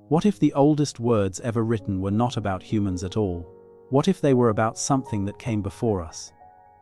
What if the oldest words ever written were not about humans at all? What if they were about something that came before us?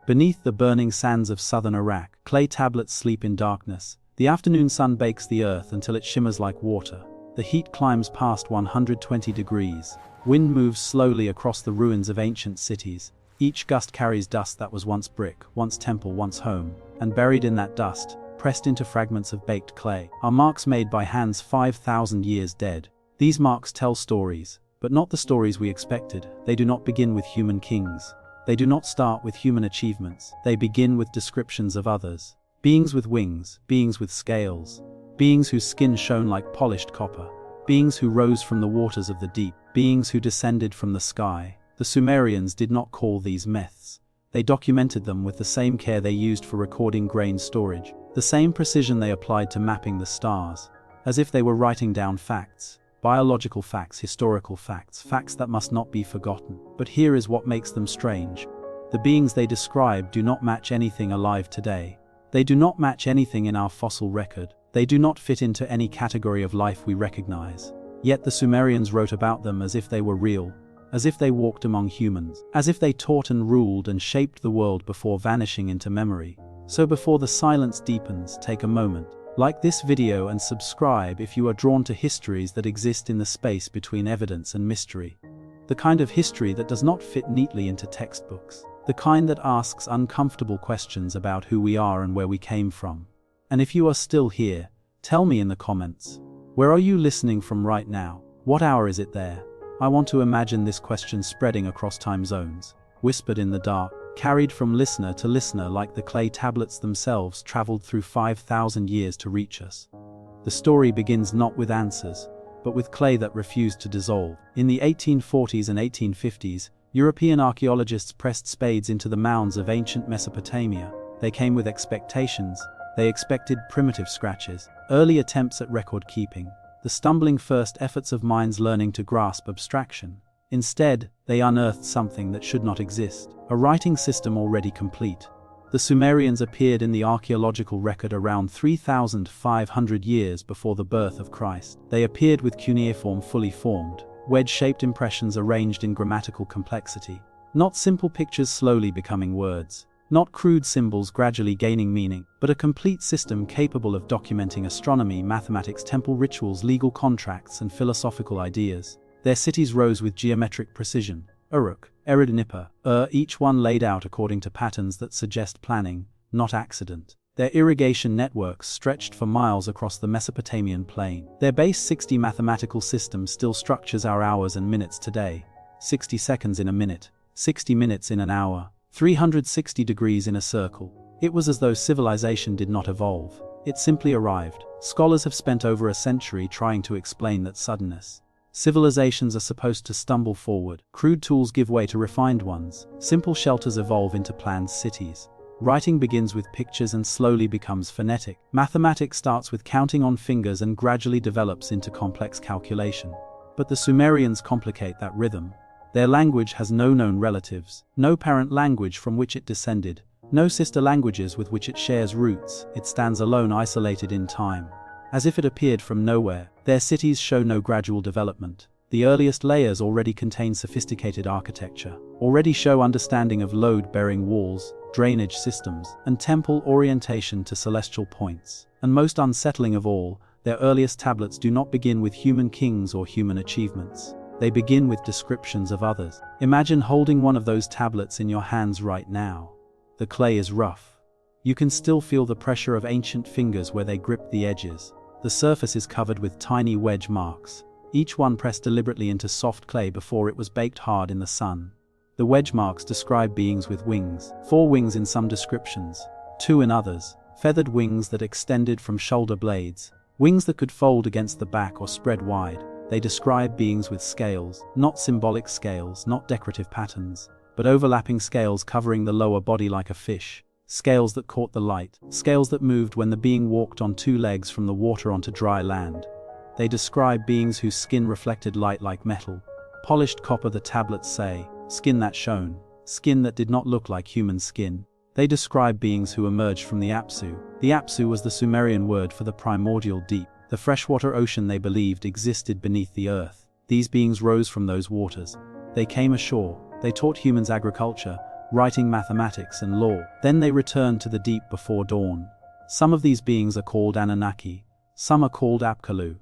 Beneath the burning sands of southern Iraq, clay tablets sleep in darkness. The afternoon sun bakes the earth until it shimmers like water. The heat climbs past 120 degrees. Wind moves slowly across the ruins of ancient cities. Each gust carries dust that was once brick, once temple, once home. And buried in that dust, pressed into fragments of baked clay, are marks made by hands 5,000 years dead. These marks tell stories, but not the stories we expected. They do not begin with human kings. They do not start with human achievements. They begin with descriptions of others. Beings with wings, beings with scales, beings whose skin shone like polished copper, beings who rose from the waters of the deep, beings who descended from the sky. The Sumerians did not call these myths. They documented them with the same care they used for recording grain storage, the same precision they applied to mapping the stars, as if they were writing down facts. Biological facts, historical facts, facts that must not be forgotten. But here is what makes them strange. The beings they describe do not match anything alive today. They do not match anything in our fossil record. They do not fit into any category of life we recognize. Yet the Sumerians wrote about them as if they were real, as if they walked among humans, as if they taught and ruled and shaped the world before vanishing into memory. So before the silence deepens, take a moment. Like this video and subscribe if you are drawn to histories that exist in the space between evidence and mystery. The kind of history that does not fit neatly into textbooks. The kind that asks uncomfortable questions about who we are and where we came from. And if you are still here, tell me in the comments. Where are you listening from right now? What hour is it there? I want to imagine this question spreading across time zones, whispered in the dark, carried from listener to listener like the clay tablets themselves traveled through 5,000 years to reach us. The story begins not with answers, but with clay that refused to dissolve. In the 1840s and 1850s, European archaeologists pressed spades into the mounds of ancient Mesopotamia. They came with expectations. They expected primitive scratches, early attempts at record keeping, the stumbling first efforts of minds learning to grasp abstraction. Instead, they unearthed something that should not exist, a writing system already complete. The Sumerians appeared in the archaeological record around 3,500 years before the birth of Christ. They appeared with cuneiform fully formed, wedge-shaped impressions arranged in grammatical complexity. Not simple pictures slowly becoming words, not crude symbols gradually gaining meaning, but a complete system capable of documenting astronomy, mathematics, temple rituals, legal contracts, and philosophical ideas. Their cities rose with geometric precision. Uruk, Erid, Nippur, each one laid out according to patterns that suggest planning, not accident. Their irrigation networks stretched for miles across the Mesopotamian plain. Their base 60 mathematical system still structures our hours and minutes today. 60 seconds in a minute, 60 minutes in an hour, 360 degrees in a circle. It was as though civilization did not evolve. It simply arrived. Scholars have spent over a century trying to explain that suddenness. Civilizations are supposed to stumble forward. Crude tools give way to refined ones. Simple shelters evolve into planned cities. Writing begins with pictures and slowly becomes phonetic. Mathematics starts with counting on fingers and gradually develops into complex calculation. But the Sumerians complicate that rhythm. Their language has no known relatives, no parent language from which it descended, no sister languages with which it shares roots. It stands alone, isolated in time, as if it appeared from nowhere. Their cities show no gradual development. The earliest layers already contain sophisticated architecture, already show understanding of load-bearing walls, drainage systems, and temple orientation to celestial points. And most unsettling of all, their earliest tablets do not begin with human kings or human achievements. They begin with descriptions of others. Imagine holding one of those tablets in your hands right now. The clay is rough. You can still feel the pressure of ancient fingers where they grip the edges. The surface is covered with tiny wedge marks, each one pressed deliberately into soft clay before it was baked hard in the sun. The wedge marks describe beings with wings, 4 wings in some descriptions, 2 in others, feathered wings that extended from shoulder blades, wings that could fold against the back or spread wide. They describe beings with scales, not symbolic scales, not decorative patterns, but overlapping scales covering the lower body like a fish. Scales that caught the light, scales that moved when the being walked on 2 legs from the water onto dry land. They describe beings whose skin reflected light like metal. Polished copper, the tablets say, skin that shone, skin that did not look like human skin. They describe beings who emerged from the Apsu. The Apsu was the Sumerian word for the primordial deep. The freshwater ocean they believed existed beneath the earth. These beings rose from those waters. They came ashore. They taught humans agriculture, writing, mathematics, and law. Then they returned to the deep before dawn. Some of these beings are called Anunnaki. Some are called Apkallu.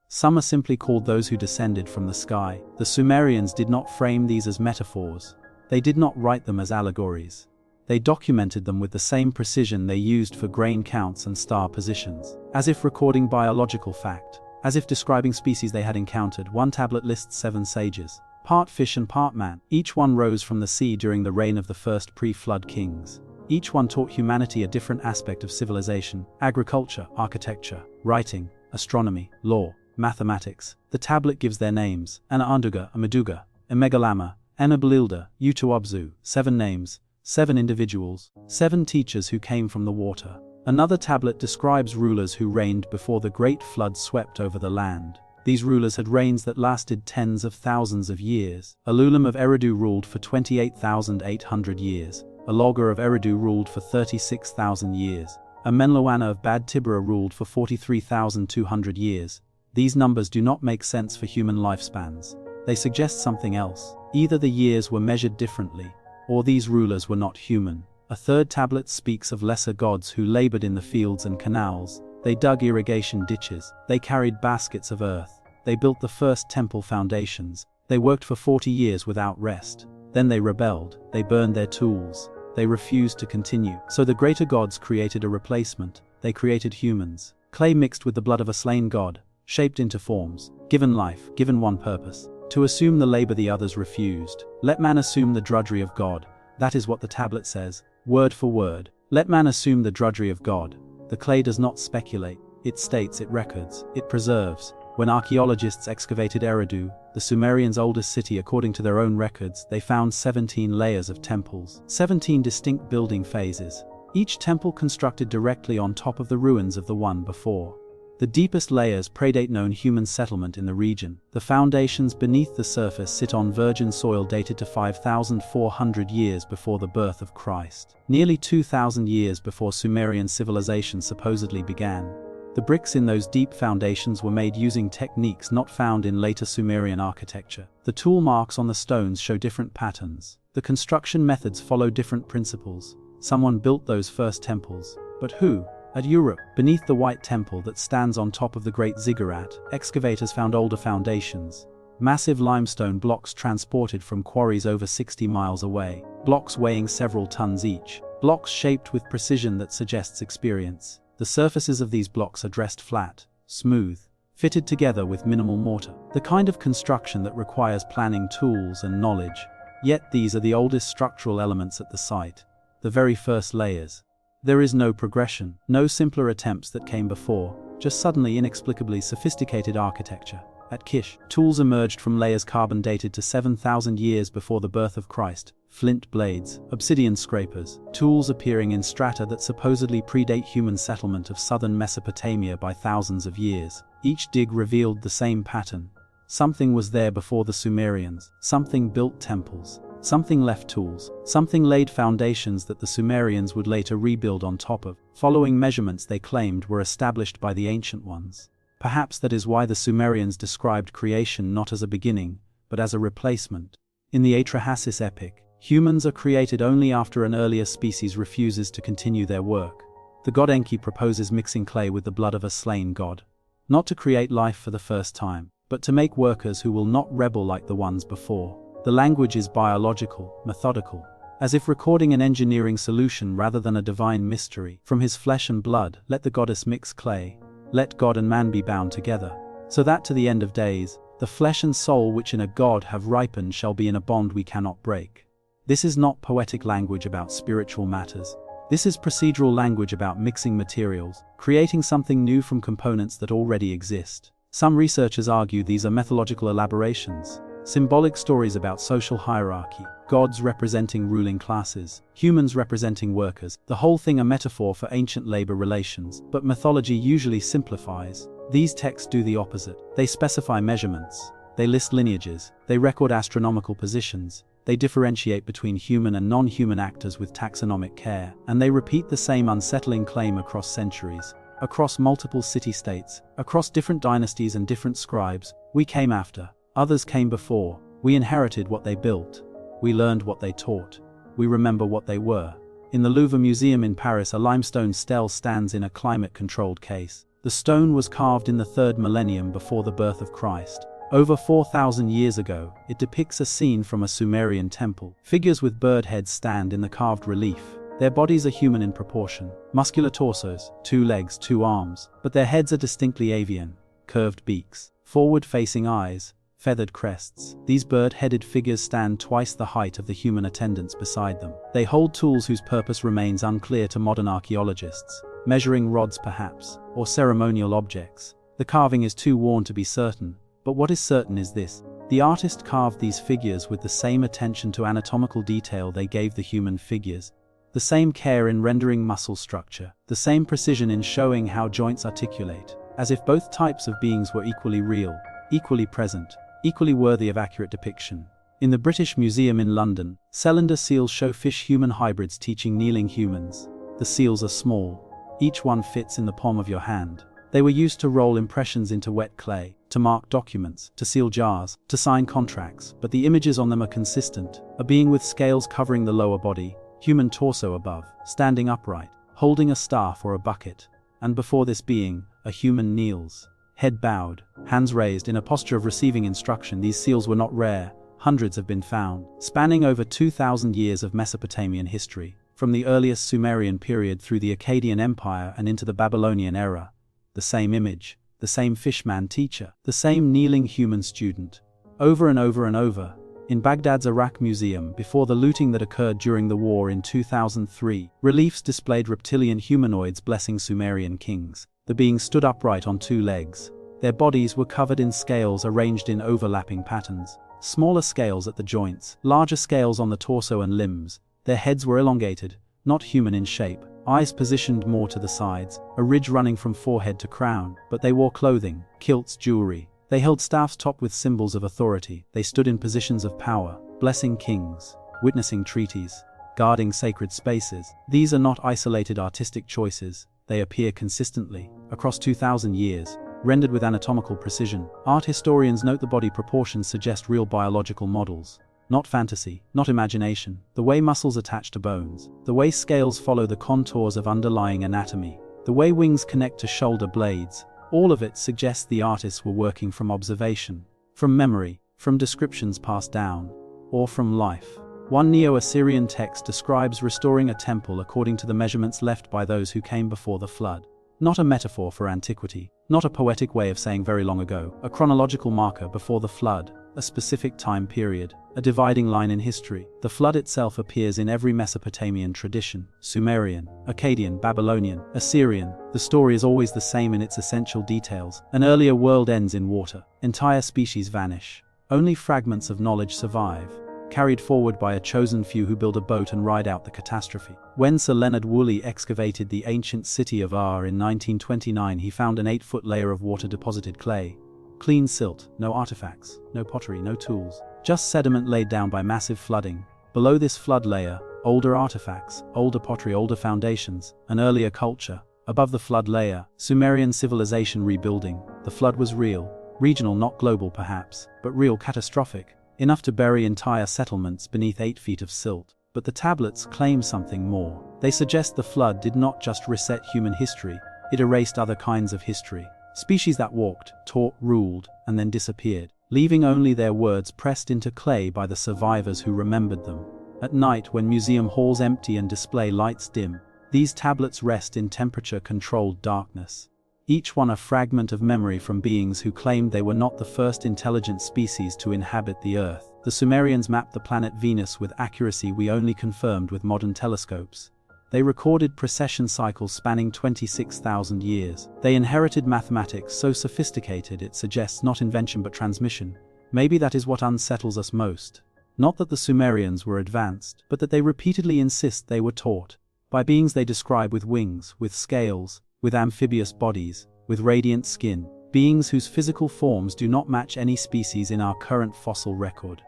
Some are simply called those who descended from the sky. The Sumerians did not frame these as metaphors. They did not write them as allegories. They documented them with the same precision they used for grain counts and star positions. As if recording biological fact. As if describing species they had encountered. One tablet lists 7 sages, part fish and part man. Each one rose from the sea during the reign of the first pre-flood kings. Each one taught humanity a different aspect of civilization: agriculture, architecture, writing, astronomy, law, mathematics. The tablet gives their names: Anaanduga, Amaduga, Emegalama, Enabalilda, Utuabzu. 7 names, 7 individuals, 7 teachers who came from the water. Another tablet describes rulers who reigned before the great flood swept over the land. These rulers had reigns that lasted tens of thousands of years. Alulim of Eridu ruled for 28,800 years. Alolga of Eridu ruled for 36,000 years. Amenlawana of Bad Tibra ruled for 43,200 years. These numbers do not make sense for human lifespans. They suggest something else. Either the years were measured differently, or these rulers were not human. A third tablet speaks of lesser gods who labored in the fields and canals. They dug irrigation ditches. They carried baskets of earth. They built the first temple foundations. They worked for 40 years without rest. Then they rebelled. They burned their tools. They refused to continue. So the greater gods created a replacement. They created humans. Clay mixed with the blood of a slain god, shaped into forms, given life, given one purpose: to assume the labor the others refused. Let man assume the drudgery of God. That is what the tablet says, word for word. Let man assume the drudgery of God. The clay does not speculate. It states, it records, it preserves. When archaeologists excavated Eridu, the Sumerians' oldest city according to their own records, they found 17 layers of temples, 17 distinct building phases, each temple constructed directly on top of the ruins of the one before. The deepest layers predate known human settlement in the region. The foundations beneath the surface sit on virgin soil dated to 5,400 years before the birth of Christ, nearly 2,000 years before Sumerian civilization supposedly began. The bricks in those deep foundations were made using techniques not found in later Sumerian architecture. The tool marks on the stones show different patterns. The construction methods follow different principles. Someone built those first temples. But who? At Uruk, beneath the White Temple that stands on top of the Great Ziggurat, excavators found older foundations. Massive limestone blocks transported from quarries over 60 miles away. Blocks weighing several tons each. Blocks shaped with precision that suggests experience. The surfaces of these blocks are dressed flat, smooth, fitted together with minimal mortar. The kind of construction that requires planning, tools, and knowledge. Yet these are the oldest structural elements at the site. The very first layers. There is no progression, no simpler attempts that came before, just suddenly inexplicably sophisticated architecture. At Kish, tools emerged from layers carbon dated to 7,000 years before the birth of Christ. Flint blades, obsidian scrapers, tools appearing in strata that supposedly predate human settlement of southern Mesopotamia by thousands of years. Each dig revealed the same pattern. Something was there before the Sumerians. Something built temples. Something left tools. Something laid foundations that the Sumerians would later rebuild on top of, following measurements they claimed were established by the ancient ones. Perhaps that is why the Sumerians described creation not as a beginning, but as a replacement. In the Atrahasis epic, humans are created only after an earlier species refuses to continue their work. The god Enki proposes mixing clay with the blood of a slain god. Not to create life for the first time, but to make workers who will not rebel like the ones before. The language is biological, methodical, as if recording an engineering solution rather than a divine mystery. From his flesh and blood, let the goddess mix clay. Let God and man be bound together, so that to the end of days, the flesh and soul which in a god have ripened shall be in a bond we cannot break. This is not poetic language about spiritual matters. This is procedural language about mixing materials, creating something new from components that already exist. Some researchers argue these are mythological elaborations, symbolic stories about social hierarchy, gods representing ruling classes, humans representing workers, the whole thing a metaphor for ancient labor relations. But mythology usually simplifies. These texts do the opposite. They specify measurements. They list lineages. They record astronomical positions. They differentiate between human and non-human actors with taxonomic care. And they repeat the same unsettling claim across centuries. across multiple city-states, across different dynasties and different scribes. We came after, others came before, we inherited what they built, we learned what they taught, we remember what they were. In the Louvre Museum in Paris, a limestone stele stands in a climate-controlled case. The stone was carved in the 3rd millennium before the birth of Christ. Over 4,000 years ago, it depicts a scene from a Sumerian temple. Figures with bird heads stand in the carved relief. Their bodies are human in proportion, muscular torsos, 2 legs, 2 arms, but their heads are distinctly avian, curved beaks, forward-facing eyes, feathered crests. These bird-headed figures stand twice the height of the human attendants beside them. They hold tools whose purpose remains unclear to modern archaeologists, measuring rods perhaps, or ceremonial objects. The carving is too worn to be certain, but what is certain is this: the artist carved these figures with the same attention to anatomical detail they gave the human figures, the same care in rendering muscle structure, the same precision in showing how joints articulate, as if both types of beings were equally real, equally present, equally worthy of accurate depiction. In the British Museum in London, cylinder seals show fish-human hybrids teaching kneeling humans. The seals are small. Each one fits in the palm of your hand. They were used to roll impressions into wet clay, to mark documents, to seal jars, to sign contracts, but the images on them are consistent. A being with scales covering the lower body, human torso above, standing upright, holding a staff or a bucket. And before this being, a human kneels, head bowed, hands raised in a posture of receiving instruction. These seals were not rare. Hundreds have been found, spanning over 2,000 years of Mesopotamian history, from the earliest Sumerian period through the Akkadian Empire and into the Babylonian era. The same image, the same fishman teacher, the same kneeling human student. Over and over and over. In Baghdad's Iraq Museum, before the looting that occurred during the war in 2003, reliefs displayed reptilian humanoids blessing Sumerian kings. The beings stood upright on 2 legs. Their bodies were covered in scales arranged in overlapping patterns. Smaller scales at the joints, larger scales on the torso and limbs. Their heads were elongated, not human in shape, eyes positioned more to the sides, a ridge running from forehead to crown. But they wore clothing, kilts, jewelry. They held staffs topped with symbols of authority. They stood in positions of power, blessing kings, witnessing treaties, guarding sacred spaces. These are not isolated artistic choices. They appear consistently, across 2,000 years, rendered with anatomical precision. Art historians note the body proportions suggest real biological models. Not fantasy, not imagination. The way muscles attach to bones, the way scales follow the contours of underlying anatomy, the way wings connect to shoulder blades, all of it suggests the artists were working from observation, from memory, from descriptions passed down, or from life. One Neo-Assyrian text describes restoring a temple according to the measurements left by those who came before the flood. Not a metaphor for antiquity, not a poetic way of saying very long ago, a chronological marker before the flood, a specific time period, a dividing line in history. The flood itself appears in every Mesopotamian tradition: Sumerian, Akkadian, Babylonian, Assyrian. The story is always the same in its essential details. An earlier world ends in water. Entire species vanish. Only fragments of knowledge survive, carried forward by a chosen few who build a boat and ride out the catastrophe. When Sir Leonard Woolley excavated the ancient city of Ur in 1929, he found an 8-foot layer of water-deposited clay. Clean silt, no artifacts, no pottery, no tools, just sediment laid down by massive flooding. Below this flood layer, older artifacts, older pottery, older foundations, an earlier culture. Above the flood layer, Sumerian civilization rebuilding. The flood was real, regional, not global perhaps, but real, catastrophic, enough to bury entire settlements beneath 8 feet of silt. But the tablets claim something more. They suggest the flood did not just reset human history, it erased other kinds of history. Species that walked, taught, ruled, and then disappeared, leaving only their words pressed into clay by the survivors who remembered them. At night, when museum halls empty and display lights dim, these tablets rest in temperature-controlled darkness. Each one a fragment of memory from beings who claimed they were not the first intelligent species to inhabit the Earth. The Sumerians mapped the planet Venus with accuracy we only confirmed with modern telescopes. They recorded precession cycles spanning 26,000 years. They inherited mathematics so sophisticated it suggests not invention but transmission. Maybe that is what unsettles us most. Not that the Sumerians were advanced, but that they repeatedly insist they were taught. By beings they describe with wings, with scales, with amphibious bodies, with radiant skin. Beings whose physical forms do not match any species in our current fossil record.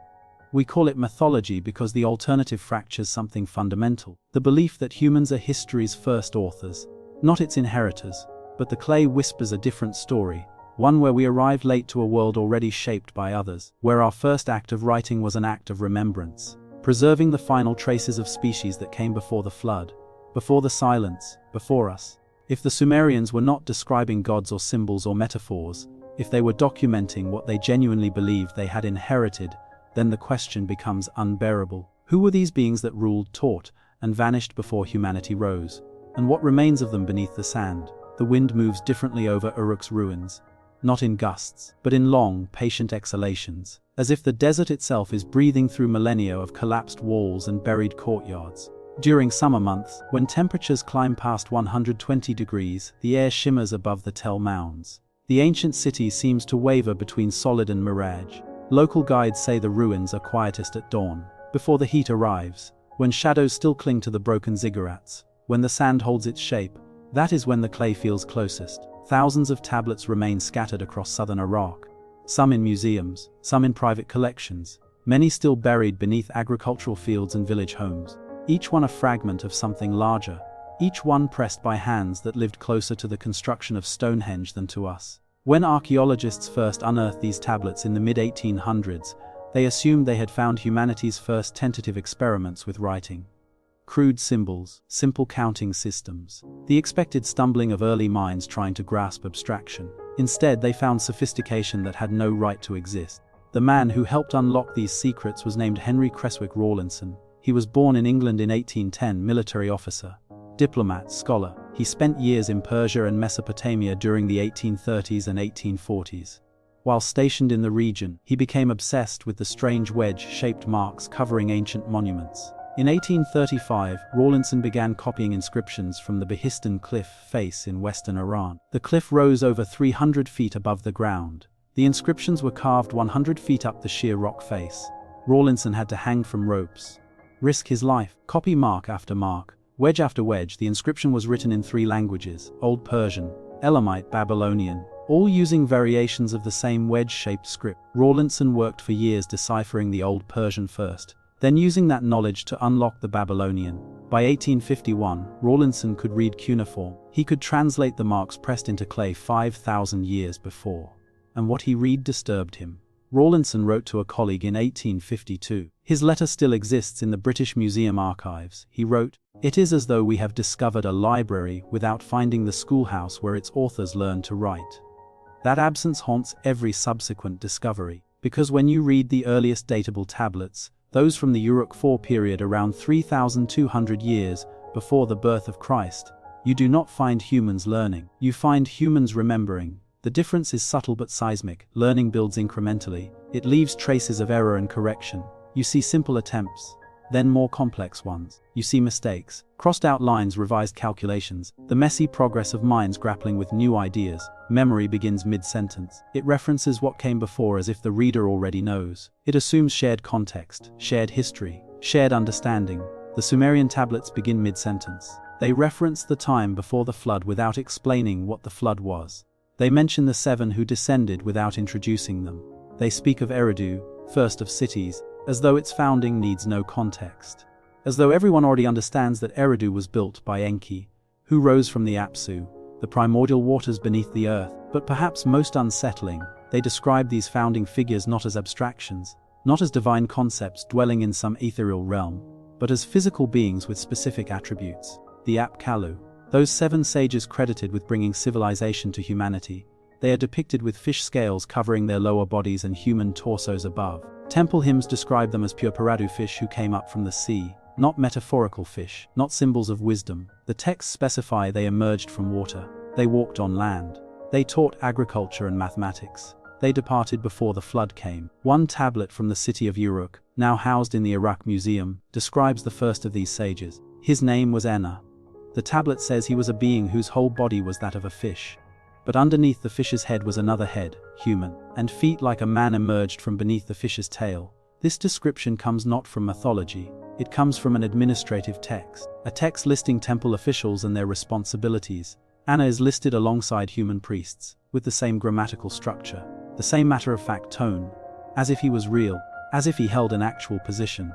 We call it mythology because the alternative fractures something fundamental. The belief that humans are history's first authors, not its inheritors, but the clay whispers a different story, one where we arrived late to a world already shaped by others, where our first act of writing was an act of remembrance, preserving the final traces of species that came before the flood, before the silence, before us. If the Sumerians were not describing gods or symbols or metaphors, if they were documenting what they genuinely believed they had inherited, then the question becomes unbearable. Who were these beings that ruled, taught, and vanished before humanity rose? And what remains of them beneath the sand? The wind moves differently over Uruk's ruins, not in gusts, but in long, patient exhalations, as if the desert itself is breathing through millennia of collapsed walls and buried courtyards. During summer months, when temperatures climb past 120 degrees, the air shimmers above the Tell mounds. The ancient city seems to waver between solid and mirage. Local guides say the ruins are quietest at dawn, before the heat arrives, when shadows still cling to the broken ziggurats, when the sand holds its shape. That is when the clay feels closest. Thousands of tablets remain scattered across southern Iraq, some in museums, some in private collections, many still buried beneath agricultural fields and village homes. Each one a fragment of something larger, each one pressed by hands that lived closer to the construction of Stonehenge than to us. When archaeologists first unearthed these tablets in the mid-1800s, they assumed they had found humanity's first tentative experiments with writing. Crude symbols, simple counting systems, the expected stumbling of early minds trying to grasp abstraction. Instead, they found sophistication that had no right to exist. The man who helped unlock these secrets was named Henry Creswick Rawlinson. He was born in England in 1810, military officer, diplomat, scholar. He spent years in Persia and Mesopotamia during the 1830s and 1840s. While stationed in the region, he became obsessed with the strange wedge-shaped marks covering ancient monuments. In 1835, Rawlinson began copying inscriptions from the Behistun cliff face in western Iran. The cliff rose over 300 feet above the ground. The inscriptions were carved 100 feet up the sheer rock face. Rawlinson had to hang from ropes, risk his life, copy mark after mark, wedge after wedge. The inscription was written in 3 languages, Old Persian, Elamite, Babylonian, all using variations of the same wedge-shaped script. Rawlinson worked for years deciphering the Old Persian first, then using that knowledge to unlock the Babylonian. By 1851, Rawlinson could read cuneiform. He could translate the marks pressed into clay 5,000 years before. And what he read disturbed him. Rawlinson wrote to a colleague in 1852. His letter still exists in the British Museum archives. He wrote, "It is as though we have discovered a library without finding the schoolhouse where its authors learned to write." That absence haunts every subsequent discovery, because when you read the earliest datable tablets, those from the Uruk IV period around 3,200 years before the birth of Christ, you do not find humans learning. You find humans remembering. The difference is subtle but seismic. Learning builds incrementally. It leaves traces of error and correction. You see simple attempts, then more complex ones. You see mistakes, crossed out lines, revised calculations, the messy progress of minds grappling with new ideas. Memory begins mid-sentence. It references what came before as if the reader already knows. It assumes shared context, shared history, shared understanding. The Sumerian tablets begin mid-sentence. They reference the time before the flood without explaining what the flood was. They mention the 7 who descended without introducing them. They speak of Eridu, first of cities, as though its founding needs no context. As though everyone already understands that Eridu was built by Enki, who rose from the Apsu, the primordial waters beneath the earth. But perhaps most unsettling, they describe these founding figures not as abstractions, not as divine concepts dwelling in some ethereal realm, but as physical beings with specific attributes. The Apkallu, those 7 sages credited with bringing civilization to humanity, they are depicted with fish scales covering their lower bodies and human torsos above. Temple hymns describe them as pure Paradu fish who came up from the sea, not metaphorical fish, not symbols of wisdom. The texts specify they emerged from water. They walked on land. They taught agriculture and mathematics. They departed before the flood came. One tablet from the city of Uruk, now housed in the Iraq Museum, describes the first of these sages. His name was Enna. The tablet says he was a being whose whole body was that of a fish. But underneath the fish's head was another head, human, and feet like a man emerged from beneath the fish's tail. This description comes not from mythology. It comes from an administrative text, a text listing temple officials and their responsibilities. Anna is listed alongside human priests, with the same grammatical structure, the same matter-of-fact tone, as if he was real, as if he held an actual position.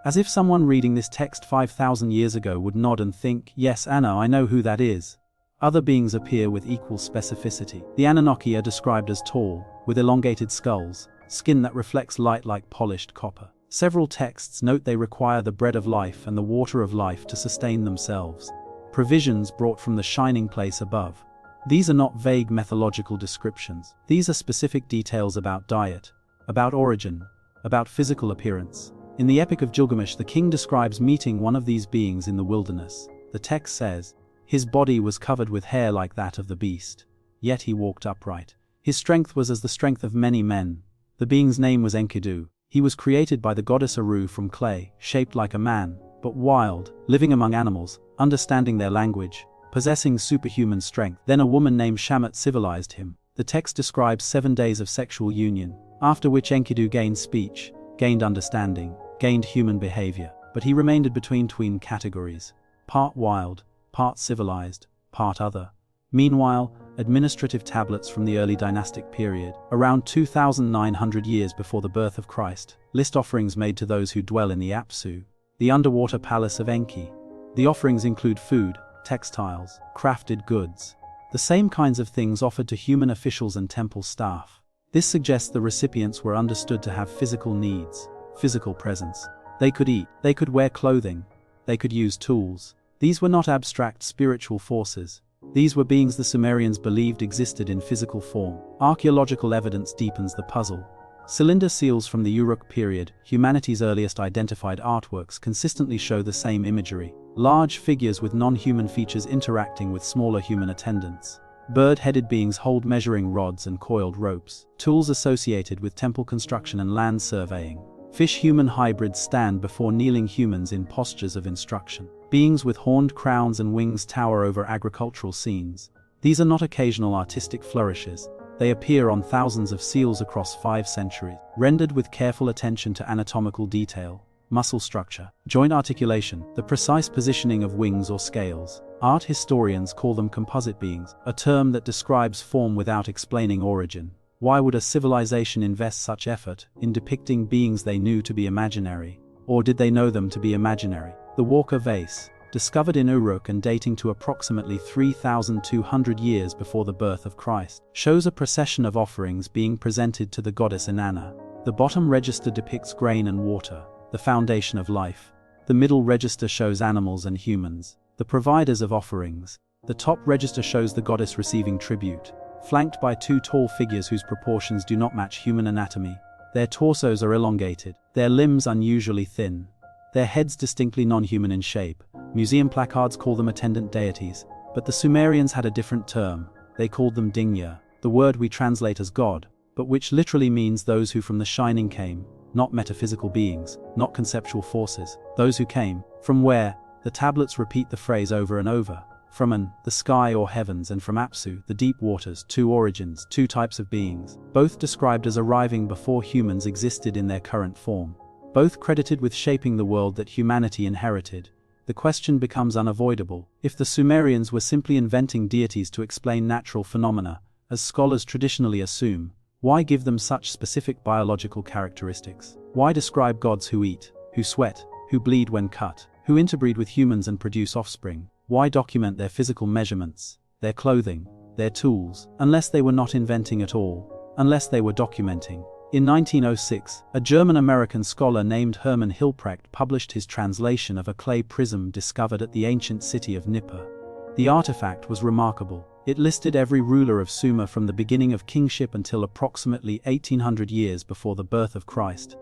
As if someone reading this text 5,000 years ago would nod and think, "Yes, Anna, I know who that is. Other beings appear with equal specificity. The Anunnaki are described as tall, with elongated skulls, skin that reflects light like polished copper. Several texts note they require the bread of life and the water of life to sustain themselves, provisions brought from the shining place above. These are not vague mythological descriptions. These are specific details about diet, about origin, about physical appearance. In the Epic of Gilgamesh, the king describes meeting one of these beings in the wilderness. The text says, "His body was covered with hair like that of the beast, yet he walked upright. His strength was as the strength of many men." The being's name was Enkidu. He was created by the goddess Aru from clay, shaped like a man, but wild, living among animals, understanding their language, possessing superhuman strength. Then a woman named Shamat civilized him. The text describes 7 days of sexual union, after which Enkidu gained speech, gained understanding, gained human behavior. But he remained between categories, part wild, part civilized, part other. Meanwhile, administrative tablets from the early dynastic period, around 2,900 years before the birth of Christ, list offerings made to those who dwell in the Apsu, the underwater palace of Enki. The offerings include food, textiles, crafted goods, the same kinds of things offered to human officials and temple staff. This suggests the recipients were understood to have physical needs, physical presence. They could eat, they could wear clothing, they could use tools. These were not abstract spiritual forces. These were beings the Sumerians believed existed in physical form. Archaeological evidence deepens the puzzle. Cylinder seals from the Uruk period, humanity's earliest identified artworks, consistently show the same imagery. Large figures with non-human features interacting with smaller human attendants. Bird-headed beings hold measuring rods and coiled ropes, tools associated with temple construction and land surveying. Fish-human hybrids stand before kneeling humans in postures of instruction. Beings with horned crowns and wings tower over agricultural scenes. These are not occasional artistic flourishes. They appear on thousands of seals across 5 centuries, rendered with careful attention to anatomical detail, muscle structure, joint articulation, the precise positioning of wings or scales. Art historians call them composite beings, a term that describes form without explaining origin. Why would a civilization invest such effort in depicting beings they knew to be imaginary? Or did they know them to be imaginary? The Walker vase, discovered in Uruk and dating to approximately 3,200 years before the birth of Christ, shows a procession of offerings being presented to the goddess Inanna. The bottom register depicts grain and water, the foundation of life. The middle register shows animals and humans, the providers of offerings. The top register shows the goddess receiving tribute, flanked by 2 tall figures whose proportions do not match human anatomy. Their torsos are elongated, their limbs unusually thin, their heads distinctly non-human in shape. Museum placards call them attendant deities, but the Sumerians had a different term. They called them Dingya, the word we translate as God, but which literally means those who from the shining came, not metaphysical beings, not conceptual forces. Those who came, from where? The tablets repeat the phrase over and over. From An, the sky or heavens, and from Apsu, the deep waters. 2 origins, 2 types of beings, both described as arriving before humans existed in their current form. Both credited with shaping the world that humanity inherited. The question becomes unavoidable. If the Sumerians were simply inventing deities to explain natural phenomena, as scholars traditionally assume, why give them such specific biological characteristics? Why describe gods who eat, who sweat, who bleed when cut, who interbreed with humans and produce offspring? Why document their physical measurements, their clothing, their tools, unless they were not inventing at all, unless they were documenting? In 1906, a German-American scholar named Hermann Hilprecht published his translation of a clay prism discovered at the ancient city of Nippur. The artifact was remarkable. It listed every ruler of Sumer from the beginning of kingship until approximately 1800 years before the birth of Christ.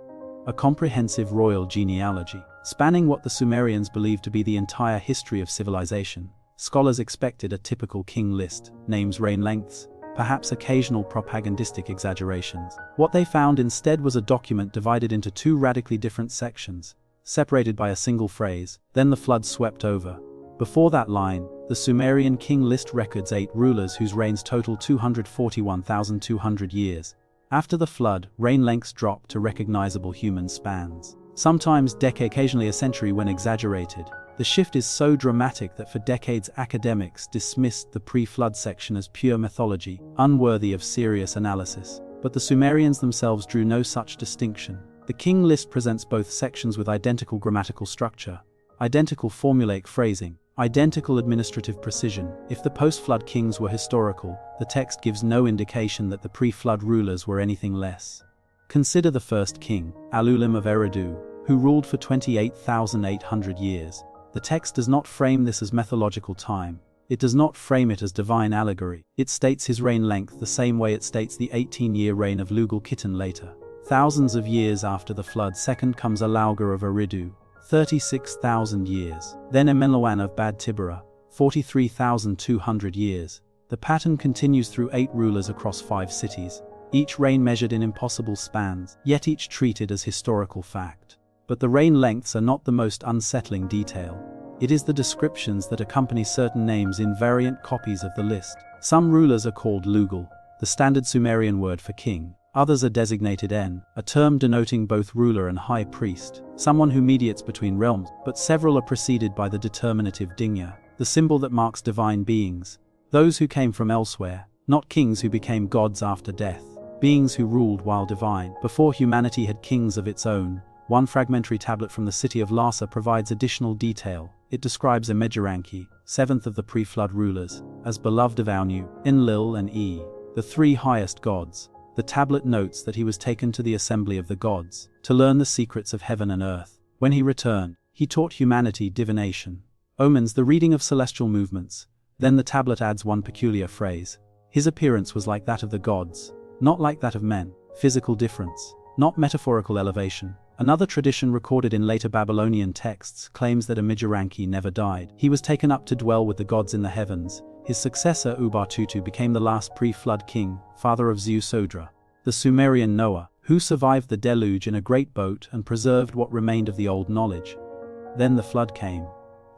A comprehensive royal genealogy, spanning what the Sumerians believed to be the entire history of civilization. Scholars expected a typical king list, names, reign lengths, perhaps occasional propagandistic exaggerations. What they found instead was a document divided into 2 radically different sections, separated by a single phrase, "Then the flood swept over." Before that line, the Sumerian king list records 8 rulers whose reigns total 241,200 years. After the flood, reign lengths dropped to recognizable human spans. Sometimes decade, occasionally a century when exaggerated. The shift is so dramatic that for decades academics dismissed the pre-flood section as pure mythology, unworthy of serious analysis. But the Sumerians themselves drew no such distinction. The king list presents both sections with identical grammatical structure, identical formulaic phrasing, Identical administrative precision. If the post-flood kings were historical, the text gives no indication that the pre-flood rulers were anything less. Consider the first king, Alulim of Eridu, who ruled for 28,800 years. The text does not frame this as mythological time. It does not frame it as divine allegory. It states his reign length the same way it states the 18-year reign of Lugal-Kitan later. Thousands of years after the flood, second comes Alauga of Eridu, 36,000 years. Then Emenlawan of Bad Tibera, 43,200 years. The pattern continues through 8 rulers across 5 cities, each reign measured in impossible spans, yet each treated as historical fact. But the reign lengths are not the most unsettling detail. It is the descriptions that accompany certain names in variant copies of the list. Some rulers are called Lugal, the standard Sumerian word for king. Others are designated En, a term denoting both ruler and high priest, someone who mediates between realms, but several are preceded by the determinative Dinya, the symbol that marks divine beings, those who came from elsewhere, not kings who became gods after death, beings who ruled while divine, before humanity had kings of its own. One fragmentary tablet from the city of Lhasa provides additional detail. It describes Emegeranki, 7th of the pre-flood rulers, as beloved of Aunu, Enlil and E, the 3 highest gods. The tablet notes that he was taken to the assembly of the gods, to learn the secrets of heaven and earth. When he returned, he taught humanity divination, omens, the reading of celestial movements. Then the tablet adds one peculiar phrase. His appearance was like that of the gods, not like that of men. Physical difference, not metaphorical elevation. Another tradition recorded in later Babylonian texts claims that Emegeranki never died. He was taken up to dwell with the gods in the heavens. His successor Ubartutu became the last pre-flood king, father of Zeusodra, the Sumerian Noah, who survived the deluge in a great boat and preserved what remained of the old knowledge. Then the flood came.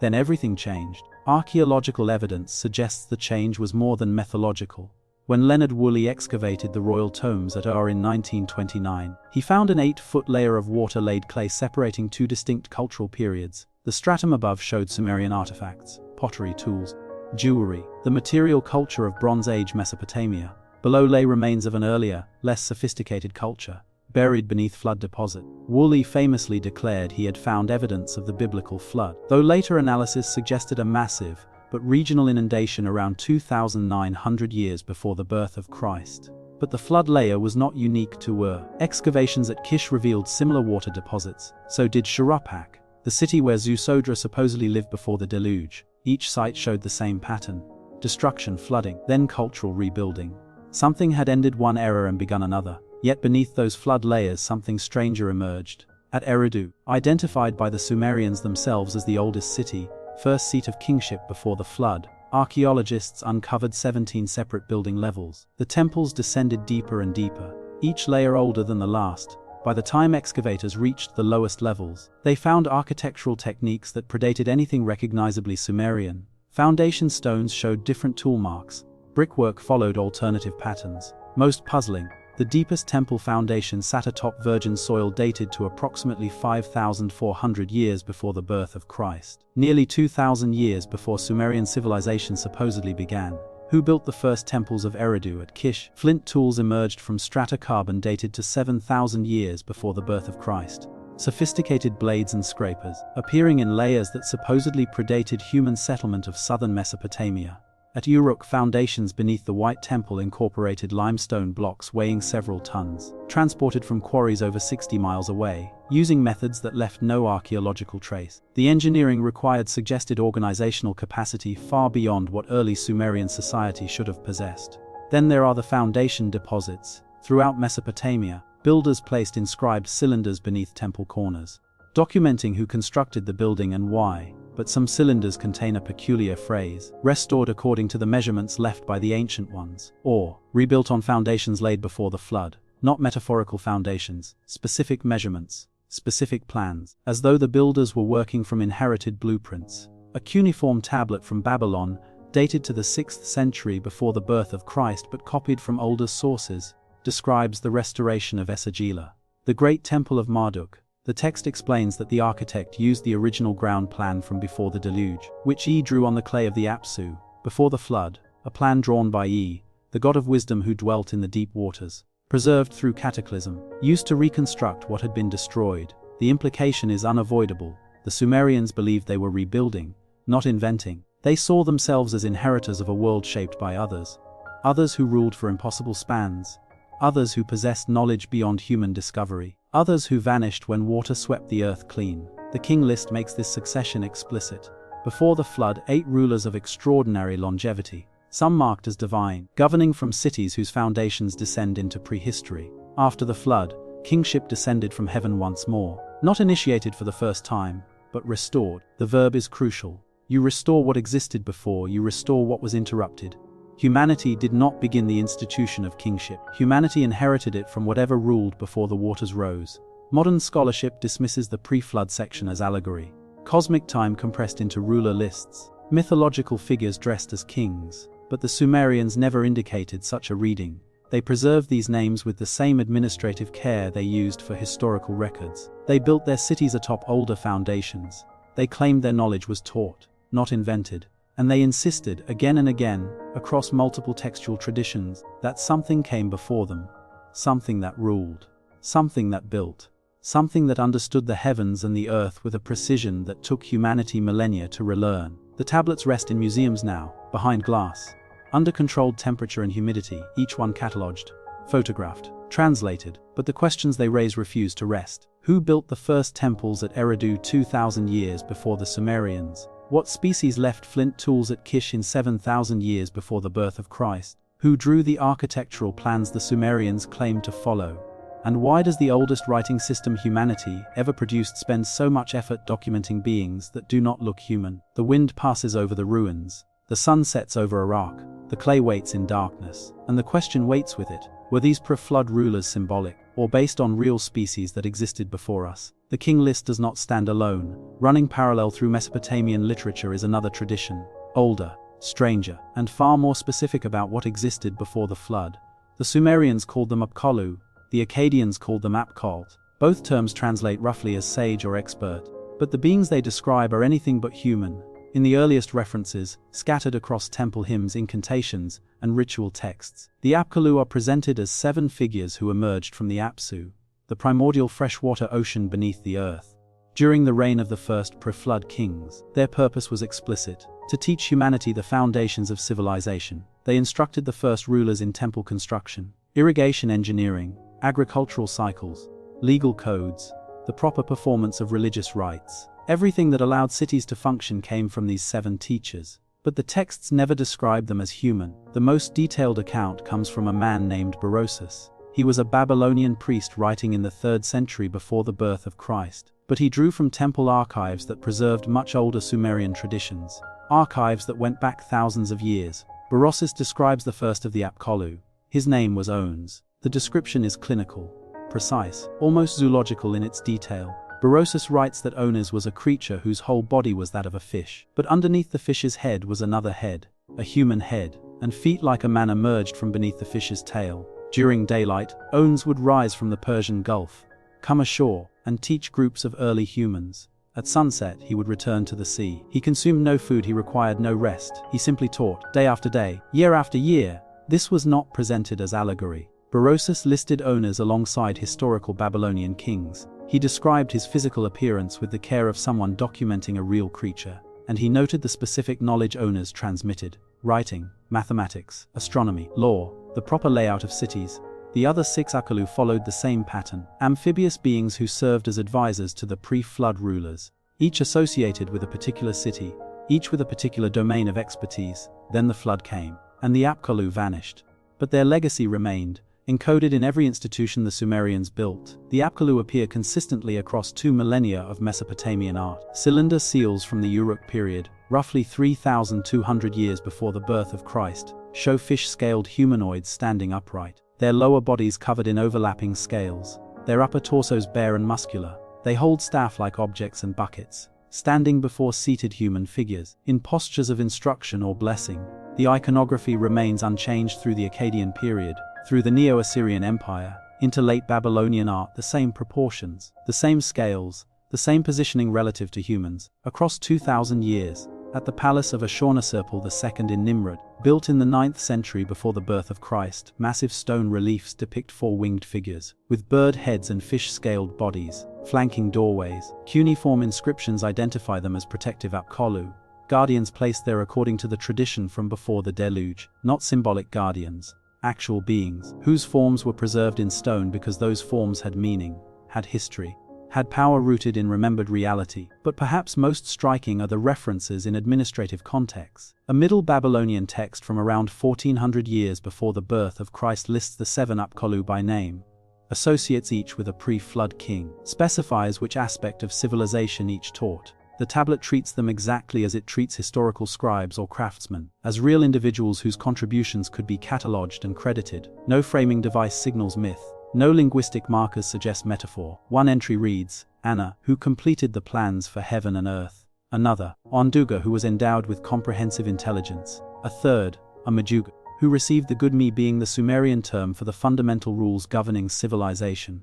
Then everything changed. Archaeological evidence suggests the change was more than mythological. When Leonard Woolley excavated the royal tombs at Ur in 1929, he found an 8-foot layer of water-laid clay separating 2 distinct cultural periods. The stratum above showed Sumerian artifacts, pottery tools, jewelry, the material culture of Bronze Age Mesopotamia. Below lay remains of an earlier, less sophisticated culture, buried beneath flood deposit. Woolley famously declared he had found evidence of the biblical flood, though later analysis suggested a massive, but regional inundation around 2,900 years before the birth of Christ. But the flood layer was not unique to Ur. Excavations at Kish revealed similar water deposits. So did Shuruppak, the city where Zeusodra supposedly lived before the deluge. Each site showed the same pattern: destruction, flooding, then cultural rebuilding. Something had ended one era and begun another. Yet beneath those flood layers something stranger emerged. At Eridu, identified by the Sumerians themselves as the oldest city, first seat of kingship before the flood, archaeologists uncovered 17 separate building levels. The temples descended deeper and deeper, each layer older than the last. By the time excavators reached the lowest levels, they found architectural techniques that predated anything recognizably Sumerian. Foundation stones showed different tool marks. Brickwork followed alternative patterns. Most puzzling, the deepest temple foundation sat atop virgin soil dated to approximately 5,400 years before the birth of Christ. Nearly 2,000 years before Sumerian civilization supposedly began. Who built the first temples of Eridu at Kish? Flint tools emerged from strata carbon dated to 7,000 years before the birth of Christ. Sophisticated blades and scrapers, appearing in layers that supposedly predated human settlement of southern Mesopotamia. At Uruk, foundations beneath the White Temple incorporated limestone blocks weighing several tons, transported from quarries over 60 miles away, using methods that left no archaeological trace. The engineering required suggested organizational capacity far beyond what early Sumerian society should have possessed. Then there are the foundation deposits. Throughout Mesopotamia, builders placed inscribed cylinders beneath temple corners, documenting who constructed the building and why. But some cylinders contain a peculiar phrase, restored according to the measurements left by the ancient ones, or rebuilt on foundations laid before the flood. Not metaphorical foundations, specific measurements, specific plans, as though the builders were working from inherited blueprints. A cuneiform tablet from Babylon, dated to the 6th century before the birth of Christ but copied from older sources, describes the restoration of Esagila, the great temple of Marduk. The text explains that the architect used the original ground plan from before the deluge, which E drew on the clay of the Apsu, before the flood, a plan drawn by E, the god of wisdom who dwelt in the deep waters, preserved through cataclysm, used to reconstruct what had been destroyed. The implication is unavoidable. The Sumerians believed they were rebuilding, not inventing. They saw themselves as inheritors of a world shaped by others. Others who ruled for impossible spans. Others who possessed knowledge beyond human discovery. Others who vanished when water swept the earth clean. The king list makes this succession explicit. Before the flood, 8 rulers of extraordinary longevity, some marked as divine, governing from cities whose foundations descend into prehistory. After the flood, kingship descended from heaven once more, not initiated for the first time, but restored. The verb is crucial. You restore what existed before, you restore what was interrupted. Humanity did not begin the institution of kingship. Humanity inherited it from whatever ruled before the waters rose. Modern scholarship dismisses the pre-flood section as allegory. Cosmic time compressed into ruler lists. Mythological figures dressed as kings. But the Sumerians never indicated such a reading. They preserved these names with the same administrative care they used for historical records. They built their cities atop older foundations. They claimed their knowledge was taught, not invented. And they insisted again and again, across multiple textual traditions, that something came before them. Something that ruled. Something that built. Something that understood the heavens and the earth with a precision that took humanity millennia to relearn. The tablets rest in museums now, behind glass. Under controlled temperature and humidity, each one catalogued, photographed, translated, but the questions they raise refuse to rest. Who built the first temples at Eridu 2,000 years before the Sumerians? What species left flint tools at Kish in 7,000 years before the birth of Christ? Who drew the architectural plans the Sumerians claimed to follow? And why does the oldest writing system humanity ever produced spend so much effort documenting beings that do not look human? The wind passes over the ruins. The sun sets over a rock. The clay waits in darkness. And the question waits with it. Were these pre-flood rulers symbolic, or based on real species that existed before us? The king list does not stand alone. Running parallel through Mesopotamian literature is another tradition. Older, stranger, and far more specific about what existed before the flood. The Sumerians called them Apkallu. The Akkadians called them Apkalt. Both terms translate roughly as sage or expert. But the beings they describe are anything but human. In the earliest references, scattered across temple hymns, incantations, and ritual texts, the Apkallu are presented as 7 figures who emerged from the Apsu, the primordial freshwater ocean beneath the earth. During the reign of the first pre-flood kings, their purpose was explicit: to teach humanity the foundations of civilization. They instructed the first rulers in temple construction, irrigation engineering, agricultural cycles, legal codes, the proper performance of religious rites. Everything that allowed cities to function came from these 7 teachers. But the texts never describe them as human. The most detailed account comes from a man named Berosus. He was a Babylonian priest writing in the 3rd century before the birth of Christ. But he drew from temple archives that preserved much older Sumerian traditions. Archives that went back thousands of years. Berosus describes the first of the Apkallu. His name was Ons. The description is clinical, precise, almost zoological in its detail. Berosus writes that Onas was a creature whose whole body was that of a fish, but underneath the fish's head was another head, a human head, and feet like a man emerged from beneath the fish's tail. During daylight, Ons would rise from the Persian Gulf, come ashore, and teach groups of early humans. At sunset, he would return to the sea. He consumed no food, he required no rest. He simply taught, day after day, year after year. This was not presented as allegory. Berosus listed Onas alongside historical Babylonian kings. He described his physical appearance with the care of someone documenting a real creature, and he noted the specific knowledge Onas transmitted: writing, mathematics, astronomy, law, the proper layout of cities. The other 6 Apkallu followed the same pattern: amphibious beings who served as advisors to the pre-flood rulers, each associated with a particular city, each with a particular domain of expertise. Then the flood came, and the Apkallu vanished. But their legacy remained, encoded in every institution the Sumerians built. The Apkallu appear consistently across 2 millennia of Mesopotamian art. Cylinder seals from the Uruk period, roughly 3,200 years before the birth of Christ, show fish-scaled humanoids standing upright, their lower bodies covered in overlapping scales, their upper torsos bare and muscular. They hold staff-like objects and buckets, standing before seated human figures, in postures of instruction or blessing. The iconography remains unchanged through the Akkadian period, through the Neo-Assyrian Empire, into late Babylonian art. The same proportions, the same scales, the same positioning relative to humans, across 2,000 years. At the palace of Ashurnasirpal II in Nimrud, built in the 9th century before the birth of Christ, massive stone reliefs depict 4 winged figures, with bird heads and fish-scaled bodies, flanking doorways. Cuneiform inscriptions identify them as protective Apkallu, guardians placed there according to the tradition from before the deluge, not symbolic guardians, actual beings, whose forms were preserved in stone because those forms had meaning, had history, had power rooted in remembered reality. But perhaps most striking are the references in administrative contexts. A Middle Babylonian text from around 1400 years before the birth of Christ lists the 7 Apkallu by name, associates each with a pre-flood king, specifies which aspect of civilization each taught. The tablet treats them exactly as it treats historical scribes or craftsmen, as real individuals whose contributions could be catalogued and credited. No framing device signals myth. No linguistic markers suggest metaphor. One entry reads, Anna, who completed the plans for heaven and earth. Another, Onduga, who was endowed with comprehensive intelligence. A third, Amajuga, who received the good me, being the Sumerian term for the fundamental rules governing civilization.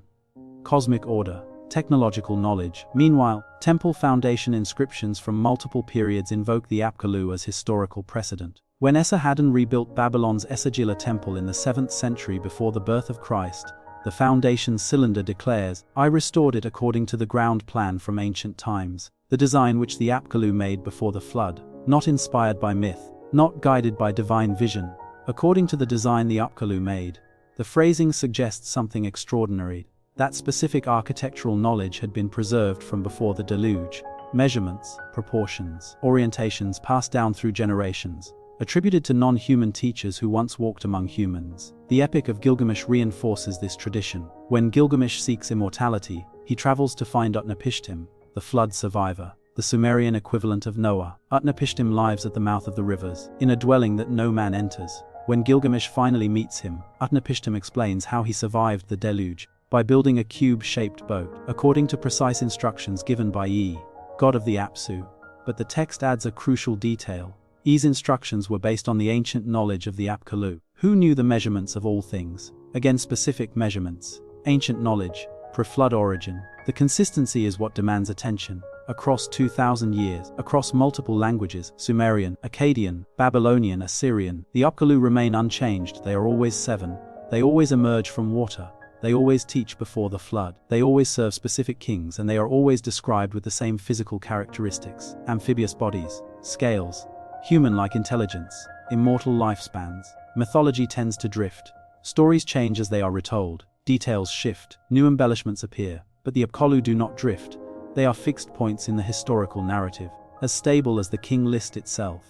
Cosmic order. Technological knowledge. Meanwhile, temple foundation inscriptions from multiple periods invoke the Apkallu as historical precedent. When Esarhaddon rebuilt Babylon's Esagila temple in the 7th century before the birth of Christ, the foundation cylinder declares, I restored it according to the ground plan from ancient times, the design which the Apkallu made before the flood, not inspired by myth, not guided by divine vision. According to the design the Apkallu made, the phrasing suggests something extraordinary. That specific architectural knowledge had been preserved from before the deluge. Measurements, proportions, orientations passed down through generations, attributed to non-human teachers who once walked among humans. The Epic of Gilgamesh reinforces this tradition. When Gilgamesh seeks immortality, he travels to find Utnapishtim, the flood survivor, the Sumerian equivalent of Noah. Utnapishtim lives at the mouth of the rivers, in a dwelling that no man enters. When Gilgamesh finally meets him, Utnapishtim explains how he survived the deluge, by building a cube-shaped boat, according to precise instructions given by E, god of the Apsu. But the text adds a crucial detail. E's instructions were based on the ancient knowledge of the Apkallu, who knew the measurements of all things. Again, specific measurements, ancient knowledge, pre-flood origin. The consistency is what demands attention. Across 2,000 years, across multiple languages, Sumerian, Akkadian, Babylonian, Assyrian, the Apkallu remain unchanged. They are always 7. They always emerge from water. They always teach before the flood. They always serve specific kings, and they are always described with the same physical characteristics: amphibious bodies, scales, human-like intelligence, immortal lifespans. Mythology tends to drift. Stories change as they are retold. Details shift. New embellishments appear. But the Apkallu do not drift. They are fixed points in the historical narrative, as stable as the king list itself.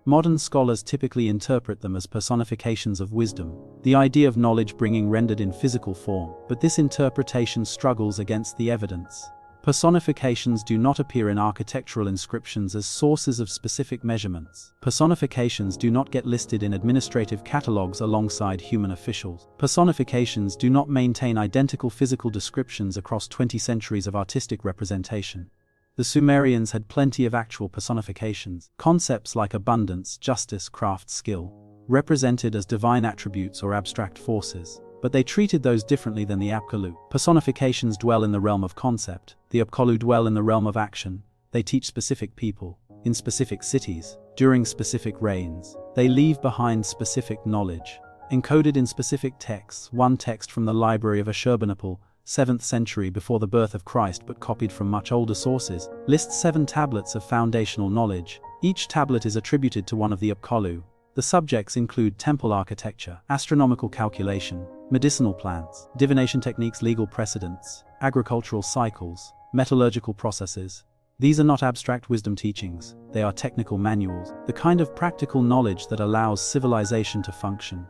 Modern scholars typically interpret them as personifications of wisdom, the idea of knowledge being rendered in physical form. But this interpretation struggles against the evidence. Personifications do not appear in architectural inscriptions as sources of specific measurements. Personifications do not get listed in administrative catalogues alongside human officials. Personifications do not maintain identical physical descriptions across 20 centuries of artistic representation. The Sumerians had plenty of actual personifications, concepts like abundance, justice, craft, skill, represented as divine attributes or abstract forces. But they treated those differently than the Apkallu. Personifications dwell in the realm of concept. The Apkallu dwell in the realm of action. They teach specific people, in specific cities, during specific reigns. They leave behind specific knowledge, encoded in specific texts. One text from the library of Ashurbanipal, 7th century before the birth of Christ but copied from much older sources, lists 7 tablets of foundational knowledge. Each tablet is attributed to one of the Apkallu. The subjects include temple architecture, astronomical calculation, medicinal plants, divination techniques, legal precedents, agricultural cycles, metallurgical processes. These are not abstract wisdom teachings, they are technical manuals, the kind of practical knowledge that allows civilization to function.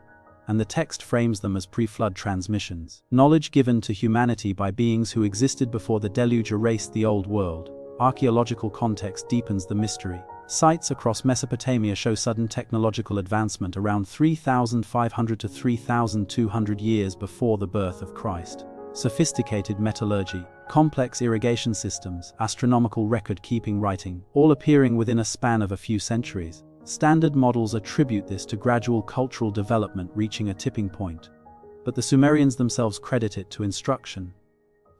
And the text frames them as pre-flood transmissions. Knowledge given to humanity by beings who existed before the deluge erased the old world. Archaeological context deepens the mystery. Sites across Mesopotamia show sudden technological advancement around 3,500 to 3,200 years before the birth of Christ. Sophisticated metallurgy, complex irrigation systems, astronomical record-keeping writing, all appearing within a span of a few centuries. Standard models attribute this to gradual cultural development reaching a tipping point. But the Sumerians themselves credit it to instruction,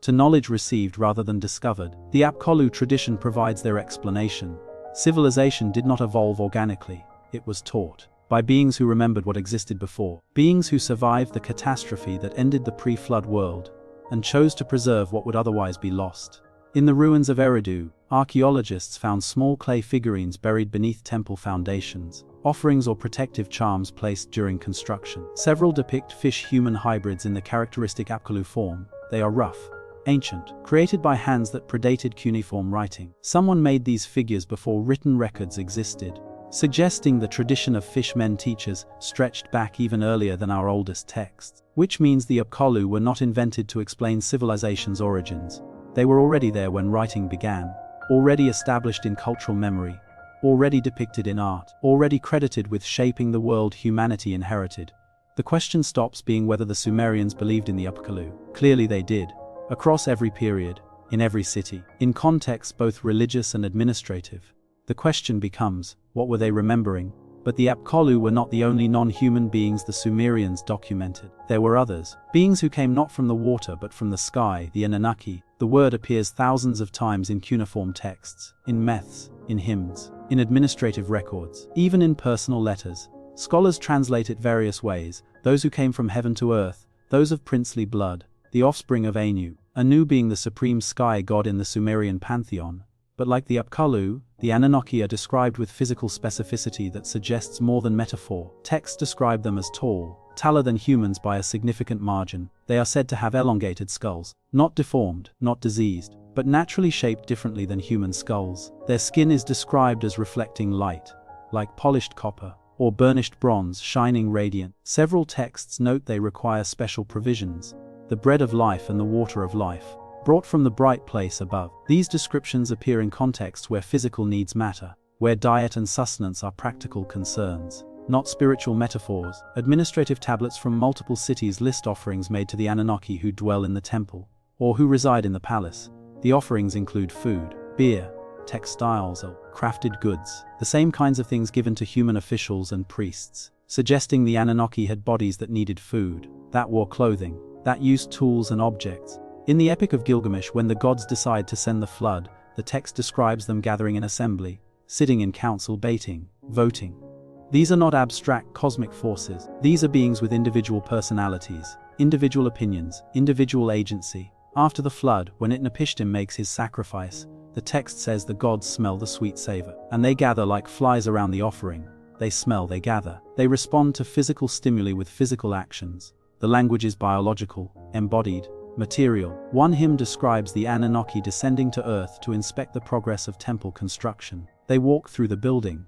to knowledge received rather than discovered. The Apkallu tradition provides their explanation. Civilization did not evolve organically, it was taught by beings who remembered what existed before, beings who survived the catastrophe that ended the pre-flood world, and chose to preserve what would otherwise be lost. In the ruins of Eridu, archaeologists found small clay figurines buried beneath temple foundations, offerings or protective charms placed during construction. Several depict fish-human hybrids in the characteristic apkallu form. They are rough, ancient, created by hands that predated cuneiform writing. Someone made these figures before written records existed, suggesting the tradition of fishmen teachers stretched back even earlier than our oldest texts. Which means the apkallu were not invented to explain civilization's origins. They were already there when writing began, already established in cultural memory, already depicted in art, already credited with shaping the world humanity inherited. The question stops being whether the Sumerians believed in the apkallu. Clearly they did. Across every period, in every city, in contexts both religious and administrative. The question becomes, what were they remembering? But the apkallu were not the only non-human beings the Sumerians documented. There were others, beings who came not from the water but from the sky, the Anunnaki. The word appears thousands of times in cuneiform texts, in myths, in hymns, in administrative records, even in personal letters. Scholars translate it various ways: those who came from heaven to earth, those of princely blood, the offspring of Anu, Anu being the supreme sky god in the Sumerian pantheon. But like the apkallu, the Anunnaki are described with physical specificity that suggests more than metaphor. Texts describe them as tall, taller than humans by a significant margin. They are said to have elongated skulls, not deformed, not diseased, but naturally shaped differently than human skulls. Their skin is described as reflecting light, like polished copper or burnished bronze, shining radiant. Several texts note they require special provisions: the bread of life and the water of life, brought from the bright place above. These descriptions appear in contexts where physical needs matter, where diet and sustenance are practical concerns, not spiritual metaphors. Administrative tablets from multiple cities list offerings made to the Anunnaki who dwell in the temple, or who reside in the palace. The offerings include food, beer, textiles, or crafted goods, the same kinds of things given to human officials and priests, suggesting the Anunnaki had bodies that needed food, that wore clothing, that used tools and objects. In the Epic of Gilgamesh, when the gods decide to send the flood, the text describes them gathering in assembly, sitting in council, baiting, voting. These are not abstract cosmic forces. These are beings with individual personalities, individual opinions, individual agency. After the flood, when Itnapishtim makes his sacrifice, the text says the gods smell the sweet savor, and they gather like flies around the offering. They smell, they gather. They respond to physical stimuli with physical actions. The language is biological, embodied, material. One hymn describes the Anunnaki descending to earth to inspect the progress of temple construction. They walk through the building,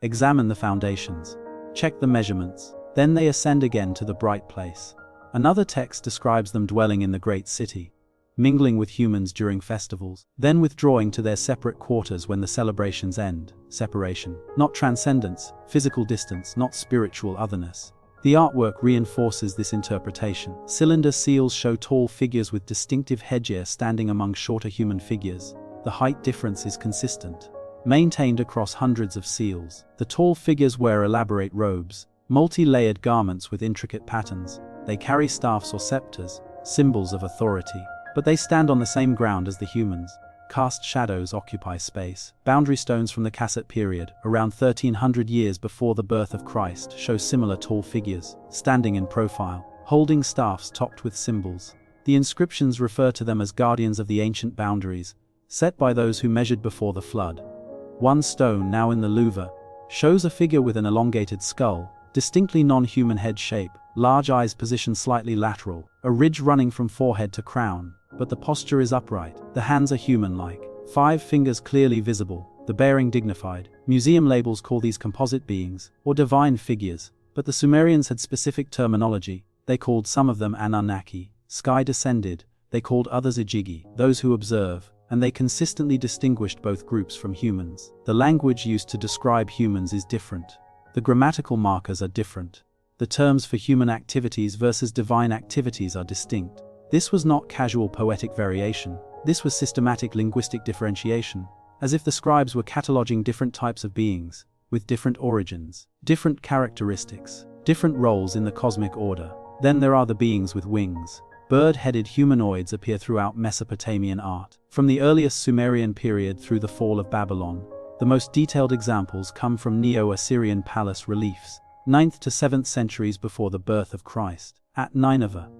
examine the foundations, check the measurements, then they ascend again to the bright place. Another text describes them dwelling in the great city, mingling with humans during festivals, then withdrawing to their separate quarters when the celebrations end. Separation, not transcendence; physical distance, not spiritual otherness. The artwork reinforces this interpretation. Cylinder seals show tall figures with distinctive headgear standing among shorter human figures. The height difference is consistent, maintained across hundreds of seals. The tall figures wear elaborate robes, multi-layered garments with intricate patterns. They carry staffs or scepters, symbols of authority. But they stand on the same ground as the humans. Cast shadows occupy space. Boundary stones from the Kassite period, around 1300 years before the birth of Christ, show similar tall figures, standing in profile, holding staffs topped with symbols. The inscriptions refer to them as guardians of the ancient boundaries, set by those who measured before the flood. One stone, now in the Louvre, shows a figure with an elongated skull, distinctly non-human head shape, large eyes positioned slightly lateral, a ridge running from forehead to crown, but the posture is upright. The hands are human-like, 5 fingers clearly visible, the bearing dignified. Museum labels call these composite beings, or divine figures, but the Sumerians had specific terminology. They called some of them Anunnaki, sky descended; they called others Ijigi, those who observe, and they consistently distinguished both groups from humans. The language used to describe humans is different. The grammatical markers are different. The terms for human activities versus divine activities are distinct. This was not casual poetic variation. This was systematic linguistic differentiation, as if the scribes were cataloging different types of beings, with different origins, different characteristics, different roles in the cosmic order. Then there are the beings with wings. Bird-headed humanoids appear throughout Mesopotamian art. From the earliest Sumerian period through the fall of Babylon, the most detailed examples come from Neo-Assyrian palace reliefs, 9th to 7th centuries before the birth of Christ. At Nineveh,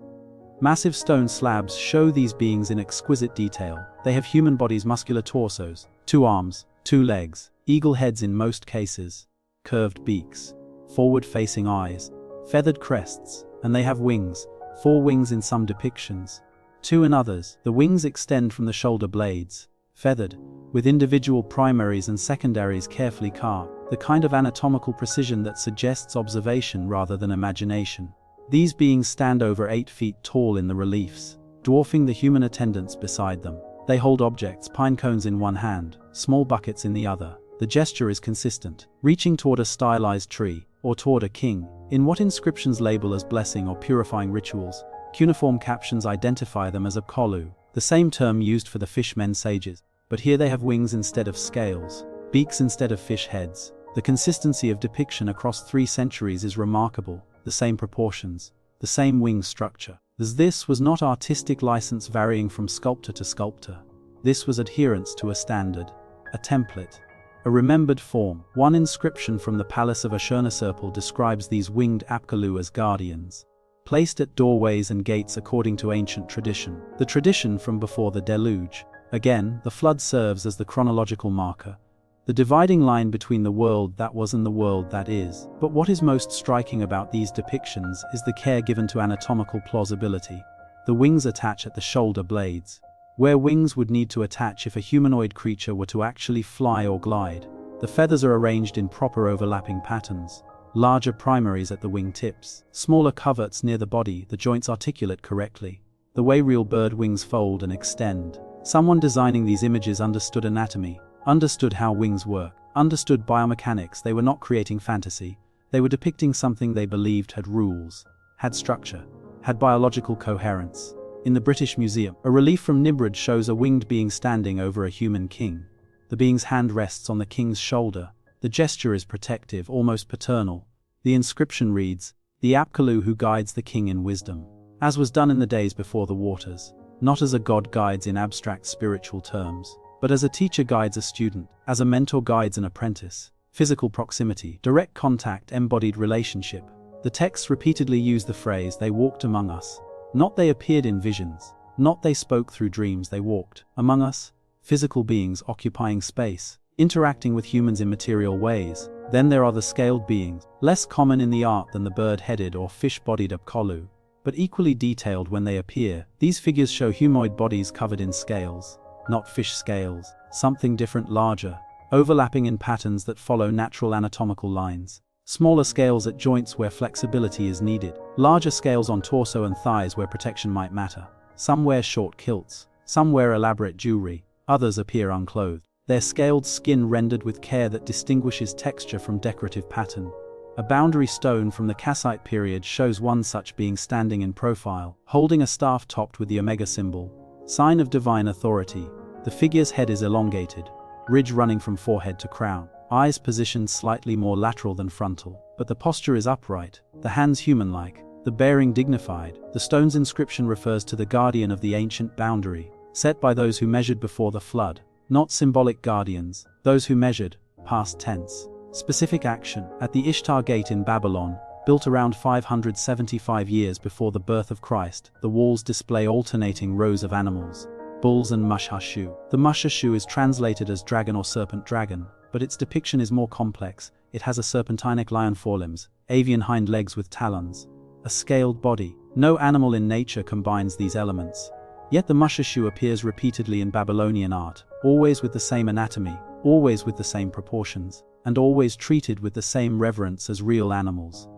Massive stone slabs show these beings in exquisite detail. They have human bodies, muscular torsos, 2 arms, 2 legs, eagle heads in most cases, curved beaks, forward-facing eyes, feathered crests, and they have wings, 4 wings in some depictions, 2 in others. The wings extend from the shoulder blades, feathered, with individual primaries and secondaries carefully carved, the kind of anatomical precision that suggests observation rather than imagination. These beings stand over 8 feet tall in the reliefs, dwarfing the human attendants beside them. They hold objects, pine cones in one hand, small buckets in the other. The gesture is consistent, reaching toward a stylized tree, or toward a king. In what inscriptions label as blessing or purifying rituals, cuneiform captions identify them as a kolu, the same term used for the fishmen sages. But here they have wings instead of scales, beaks instead of fish heads. The consistency of depiction across 3 centuries is remarkable, the same proportions, the same wing structure. This was not artistic license varying from sculptor to sculptor. This was adherence to a standard, a template, a remembered form. One inscription from the palace of Ashurnasirpal describes these winged apkallu as guardians, placed at doorways and gates according to ancient tradition, the tradition from before the deluge. Again, the flood serves as the chronological marker, the dividing line between the world that was and the world that is. But what is most striking about these depictions is the care given to anatomical plausibility. The wings attach at the shoulder blades, where wings would need to attach if a humanoid creature were to actually fly or glide. The feathers are arranged in proper overlapping patterns, larger primaries at the wing tips, smaller coverts near the body, the joints articulate correctly, the way real bird wings fold and extend. Someone designing these images understood anatomy, understood how wings work, understood biomechanics. They were not creating fantasy, they were depicting something they believed had rules, had structure, had biological coherence. In the British Museum, a relief from Nimrud shows a winged being standing over a human king. The being's hand rests on the king's shoulder. The gesture is protective, almost paternal. The inscription reads, "The Apkallu who guides the king in wisdom," as was done in the days before the waters. Not as a god guides in abstract spiritual terms, but as a teacher guides a student, as a mentor guides an apprentice. Physical proximity, direct contact, embodied relationship. The texts repeatedly use the phrase, "They walked among us." Not they appeared in visions, not they spoke through dreams, they walked among us, physical beings occupying space, interacting with humans in material ways. Then there are the scaled beings, less common in the art than the bird-headed or fish-bodied apkallu, but equally detailed when they appear. These figures show humanoid bodies covered in scales, not fish scales, something different, larger, overlapping in patterns that follow natural anatomical lines. Smaller scales at joints where flexibility is needed, larger scales on torso and thighs where protection might matter. Some wear short kilts, some wear elaborate jewelry, others appear unclothed. Their scaled skin rendered with care that distinguishes texture from decorative pattern. A boundary stone from the Kassite period shows one such being standing in profile, holding a staff topped with the omega symbol, sign of divine authority. The figure's head is elongated, ridge running from forehead to crown, eyes positioned slightly more lateral than frontal, but the posture is upright, the hands human-like, the bearing dignified. The stone's inscription refers to the guardian of the ancient boundary, set by those who measured before the flood, not symbolic guardians, those who measured, past tense. Specific action, at the Ishtar Gate in Babylon, built around 575 years before the birth of Christ, the walls display alternating rows of animals, bulls and mushashu. The mushashu is translated as dragon or serpent dragon, but its depiction is more complex. It has a serpentinic lion forelimbs, avian hind legs with talons, a scaled body. No animal in nature combines these elements. Yet the mushashu appears repeatedly in Babylonian art, always with the same anatomy, always with the same proportions, and always treated with the same reverence as real animals.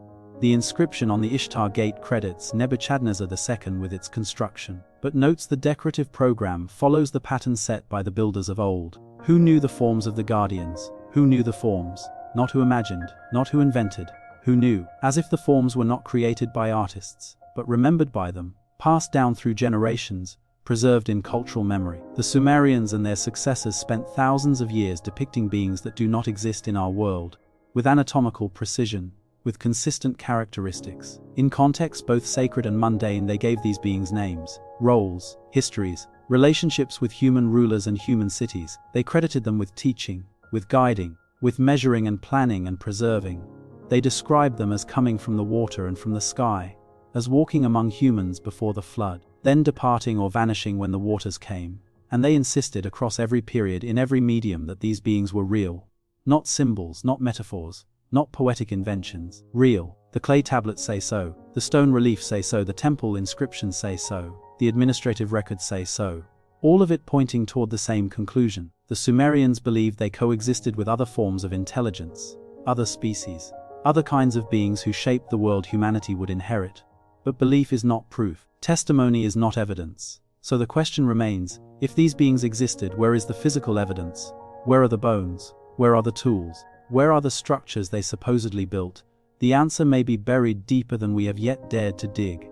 The inscription on the Ishtar Gate credits Nebuchadnezzar II with its construction, but notes the decorative program follows the pattern set by the builders of old. Who knew the forms of the guardians? Who knew the forms? Not who imagined, not who invented. Who knew? As if the forms were not created by artists, but remembered by them, passed down through generations, preserved in cultural memory. The Sumerians and their successors spent thousands of years depicting beings that do not exist in our world, with anatomical precision, with consistent characteristics. In contexts both sacred and mundane, they gave these beings names, roles, histories, relationships with human rulers and human cities. They credited them with teaching, with guiding, with measuring and planning and preserving. They described them as coming from the water and from the sky, as walking among humans before the flood, then departing or vanishing when the waters came. And they insisted across every period in every medium that these beings were real. Not symbols, not metaphors, not poetic inventions. Real. The clay tablets say so, the stone reliefs say so, the temple inscriptions say so, the administrative records say so. All of it pointing toward the same conclusion. The Sumerians believed they coexisted with other forms of intelligence, other species, other kinds of beings who shaped the world humanity would inherit. But belief is not proof. Testimony is not evidence. So the question remains, if these beings existed, where is the physical evidence? Where are the bones? Where are the tools? Where are the structures they supposedly built? The answer may be buried deeper than we have yet dared to dig.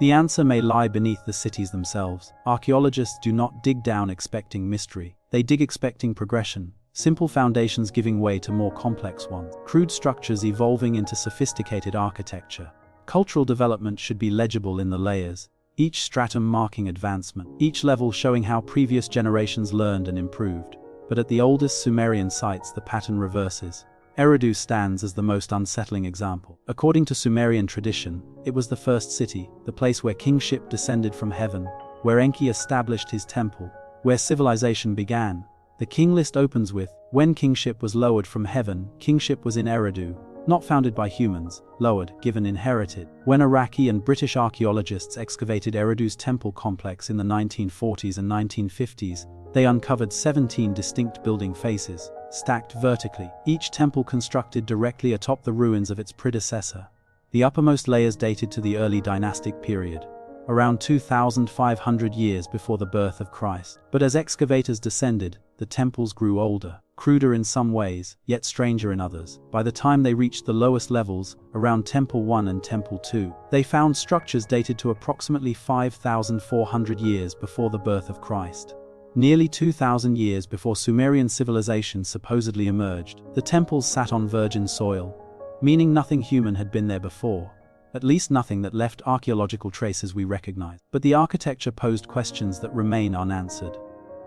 The answer may lie beneath the cities themselves. Archaeologists do not dig down expecting mystery. They dig expecting progression, simple foundations giving way to more complex ones, crude structures evolving into sophisticated architecture. Cultural development should be legible in the layers, each stratum marking advancement, each level showing how previous generations learned and improved. But at the oldest Sumerian sites, the pattern reverses. Eridu stands as the most unsettling example. According to Sumerian tradition, it was the first city, the place where kingship descended from heaven, where Enki established his temple, where civilization began. The king list opens with, when kingship was lowered from heaven, kingship was in Eridu, not founded by humans, lowered, given, inherited. When Iraqi and British archaeologists excavated Eridu's temple complex in the 1940s and 1950s, they uncovered 17 distinct building faces, stacked vertically, each temple constructed directly atop the ruins of its predecessor. The uppermost layers dated to the early dynastic period, around 2,500 years before the birth of Christ. But as excavators descended, the temples grew older, cruder in some ways, yet stranger in others. By the time they reached the lowest levels, around Temple 1 and Temple 2, they found structures dated to approximately 5,400 years before the birth of Christ. Nearly 2,000 years before Sumerian civilization supposedly emerged, the temples sat on virgin soil, meaning nothing human had been there before, at least nothing that left archaeological traces we recognize. But the architecture posed questions that remain unanswered.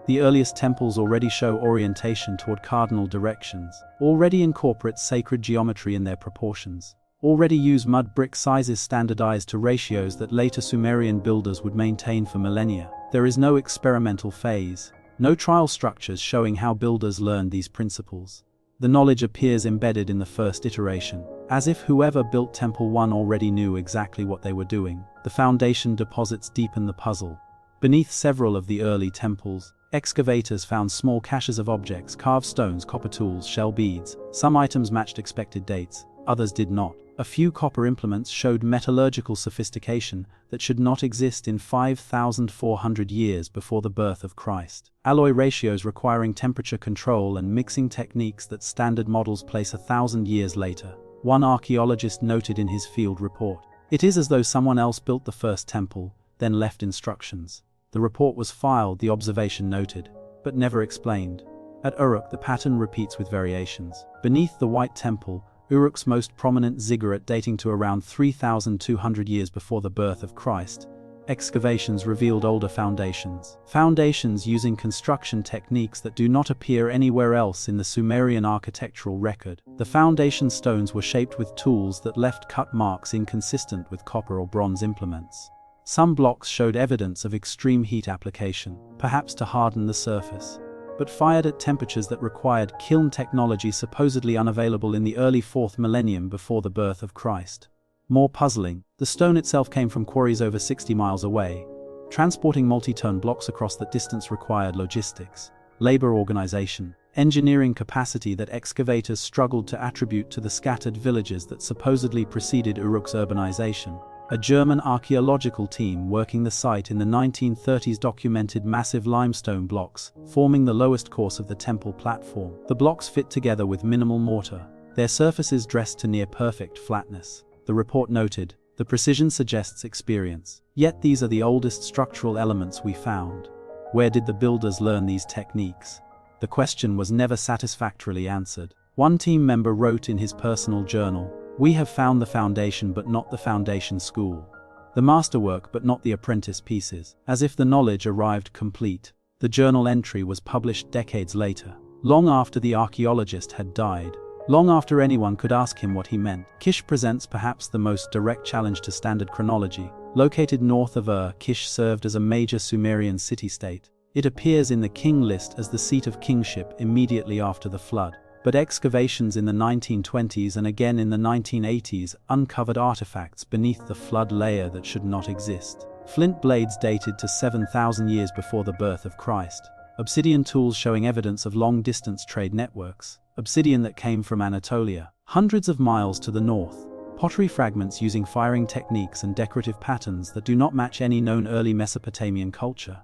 The earliest temples already show orientation toward cardinal directions, already incorporate sacred geometry in their proportions, already use mud brick sizes standardized to ratios that later Sumerian builders would maintain for millennia. There is no experimental phase, no trial structures showing how builders learned these principles. The knowledge appears embedded in the first iteration, as if whoever built Temple 1 already knew exactly what they were doing. The foundation deposits deepen the puzzle. Beneath several of the early temples, excavators found small caches of objects, carved stones, copper tools, shell beads. Some items matched expected dates, others did not. A few copper implements showed metallurgical sophistication that should not exist in 5,400 years before the birth of Christ. Alloy ratios requiring temperature control and mixing techniques that standard models place 1,000 years later. One archaeologist noted in his field report, "It is as though someone else built the first temple, then left instructions." The report was filed, the observation noted, but never explained. At Uruk, the pattern repeats with variations. Beneath the White Temple, Uruk's most prominent ziggurat dating to around 3,200 years before the birth of Christ, excavations revealed older foundations. Foundations using construction techniques that do not appear anywhere else in the Sumerian architectural record. The foundation stones were shaped with tools that left cut marks inconsistent with copper or bronze implements. Some blocks showed evidence of extreme heat application, perhaps to harden the surface, but fired at temperatures that required kiln technology supposedly unavailable in the early 4th millennium before the birth of Christ. More puzzling, the stone itself came from quarries over 60 miles away. Transporting multi-ton blocks across that distance required logistics, labor organization, engineering capacity that excavators struggled to attribute to the scattered villages that supposedly preceded Uruk's urbanization. A German archaeological team working the site in the 1930s documented massive limestone blocks, forming the lowest course of the temple platform. The blocks fit together with minimal mortar, their surfaces dressed to near perfect flatness. The report noted, the precision suggests experience. Yet these are the oldest structural elements we found. Where did the builders learn these techniques? The question was never satisfactorily answered. One team member wrote in his personal journal, "We have found the foundation but not the foundation school. The masterwork but not the apprentice pieces." As if the knowledge arrived complete, the journal entry was published decades later, long after the archaeologist had died, long after anyone could ask him what he meant. Kish presents perhaps the most direct challenge to standard chronology. Located north of Ur, Kish served as a major Sumerian city-state. It appears in the king list as the seat of kingship immediately after the flood. But excavations in the 1920s and again in the 1980s uncovered artifacts beneath the flood layer that should not exist. Flint blades dated to 7,000 years before the birth of Christ. Obsidian tools showing evidence of long-distance trade networks. Obsidian that came from Anatolia, hundreds of miles to the north. Pottery fragments using firing techniques and decorative patterns that do not match any known early Mesopotamian culture.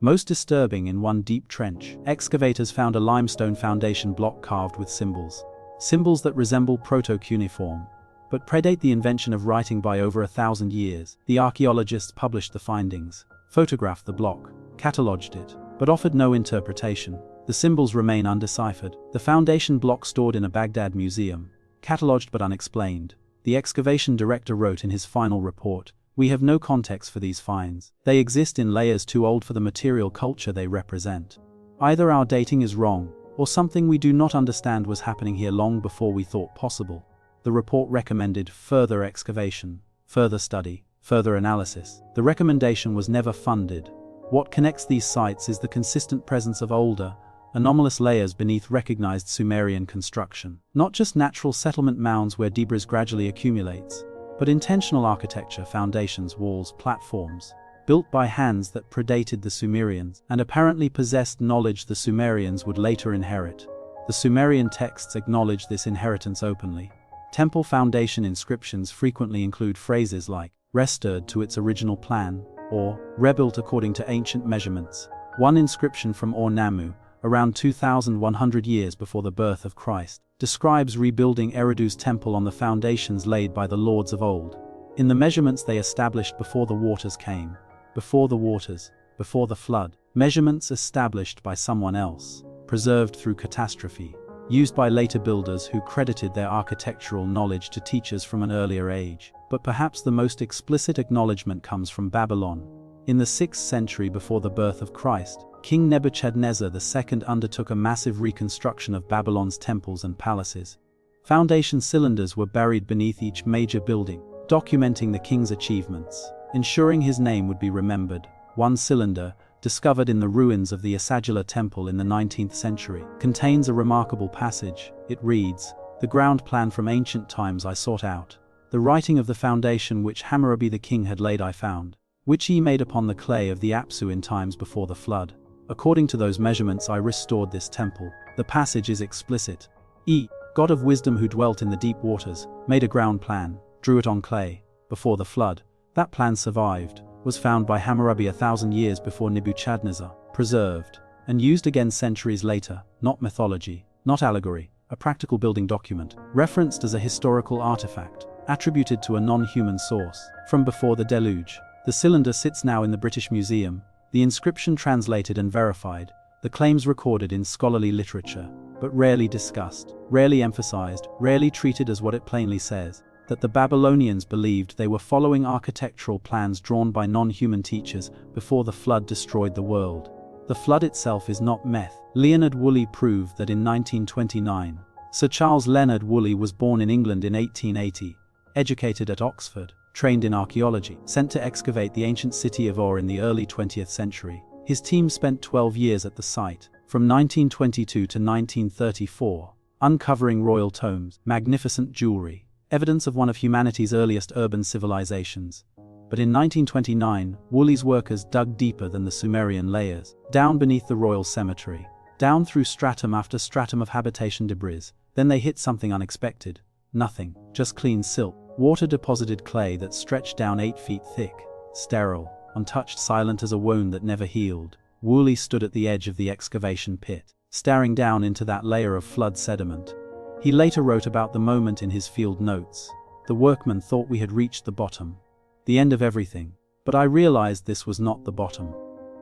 Most disturbing, in one deep trench, excavators found a limestone foundation block carved with symbols. Symbols that resemble proto-cuneiform, but predate the invention of writing by over 1,000 years. The archaeologists published the findings, photographed the block, catalogued it, but offered no interpretation. The symbols remain undeciphered. The foundation block stored in a Baghdad museum, catalogued but unexplained. The excavation director wrote in his final report, "We have no context for these finds. They exist in layers too old for the material culture they represent. Either our dating is wrong, or something we do not understand was happening here long before we thought possible." The report recommended further excavation, further study, further analysis. The recommendation was never funded. What connects these sites is the consistent presence of older, anomalous layers beneath recognized Sumerian construction. Not just natural settlement mounds where debris gradually accumulates, but intentional architecture, foundations, walls, platforms, built by hands that predated the Sumerians and apparently possessed knowledge the Sumerians would later inherit. The Sumerian texts acknowledge this inheritance openly. Temple foundation inscriptions frequently include phrases like "restored to its original plan" or "rebuilt according to ancient measurements." One inscription from Ur-Nammu, around 2,100 years before the birth of Christ, describes rebuilding Eridu's temple on the foundations laid by the lords of old. In the measurements they established before the waters came, before the flood, measurements established by someone else, preserved through catastrophe, used by later builders who credited their architectural knowledge to teachers from an earlier age. But perhaps the most explicit acknowledgement comes from Babylon. In the 6th century before the birth of Christ, King Nebuchadnezzar II undertook a massive reconstruction of Babylon's temples and palaces. Foundation cylinders were buried beneath each major building, documenting the king's achievements, ensuring his name would be remembered. One cylinder, discovered in the ruins of the Asagila temple in the 19th century, contains a remarkable passage. It reads, "The ground plan from ancient times I sought out. The writing of the foundation which Hammurabi the king had laid I found, which he made upon the clay of the Apsu in times before the flood. According to those measurements I restored this temple." The passage is explicit. God of wisdom who dwelt in the deep waters, made a ground plan, drew it on clay, before the flood. That plan survived, was found by Hammurabi 1,000 years before Nebuchadnezzar, preserved, and used again centuries later. Not mythology, not allegory, a practical building document, referenced as a historical artifact, attributed to a non-human source, from before the deluge. The cylinder sits now in the British Museum, the inscription translated and verified, the claims recorded in scholarly literature, but rarely discussed, rarely emphasized, rarely treated as what it plainly says, that the Babylonians believed they were following architectural plans drawn by non-human teachers before the flood destroyed the world. The flood itself is not myth. Leonard Woolley proved that in 1929. Sir Charles Leonard Woolley was born in England in 1880, educated at Oxford, trained in archaeology, sent to excavate the ancient city of Ur in the early 20th century. His team spent 12 years at the site, from 1922 to 1934, uncovering royal tombs, magnificent jewelry, evidence of one of humanity's earliest urban civilizations. But in 1929, Woolley's workers dug deeper than the Sumerian layers, down beneath the royal cemetery, down through stratum after stratum of habitation debris. Then they hit something unexpected. Nothing, just clean silt, water-deposited clay that stretched down 8 feet thick, sterile, untouched, silent as a wound that never healed. Woolley stood at the edge of the excavation pit, staring down into that layer of flood sediment. He later wrote about the moment in his field notes. "The workmen thought we had reached the bottom, the end of everything, but I realized this was not the bottom.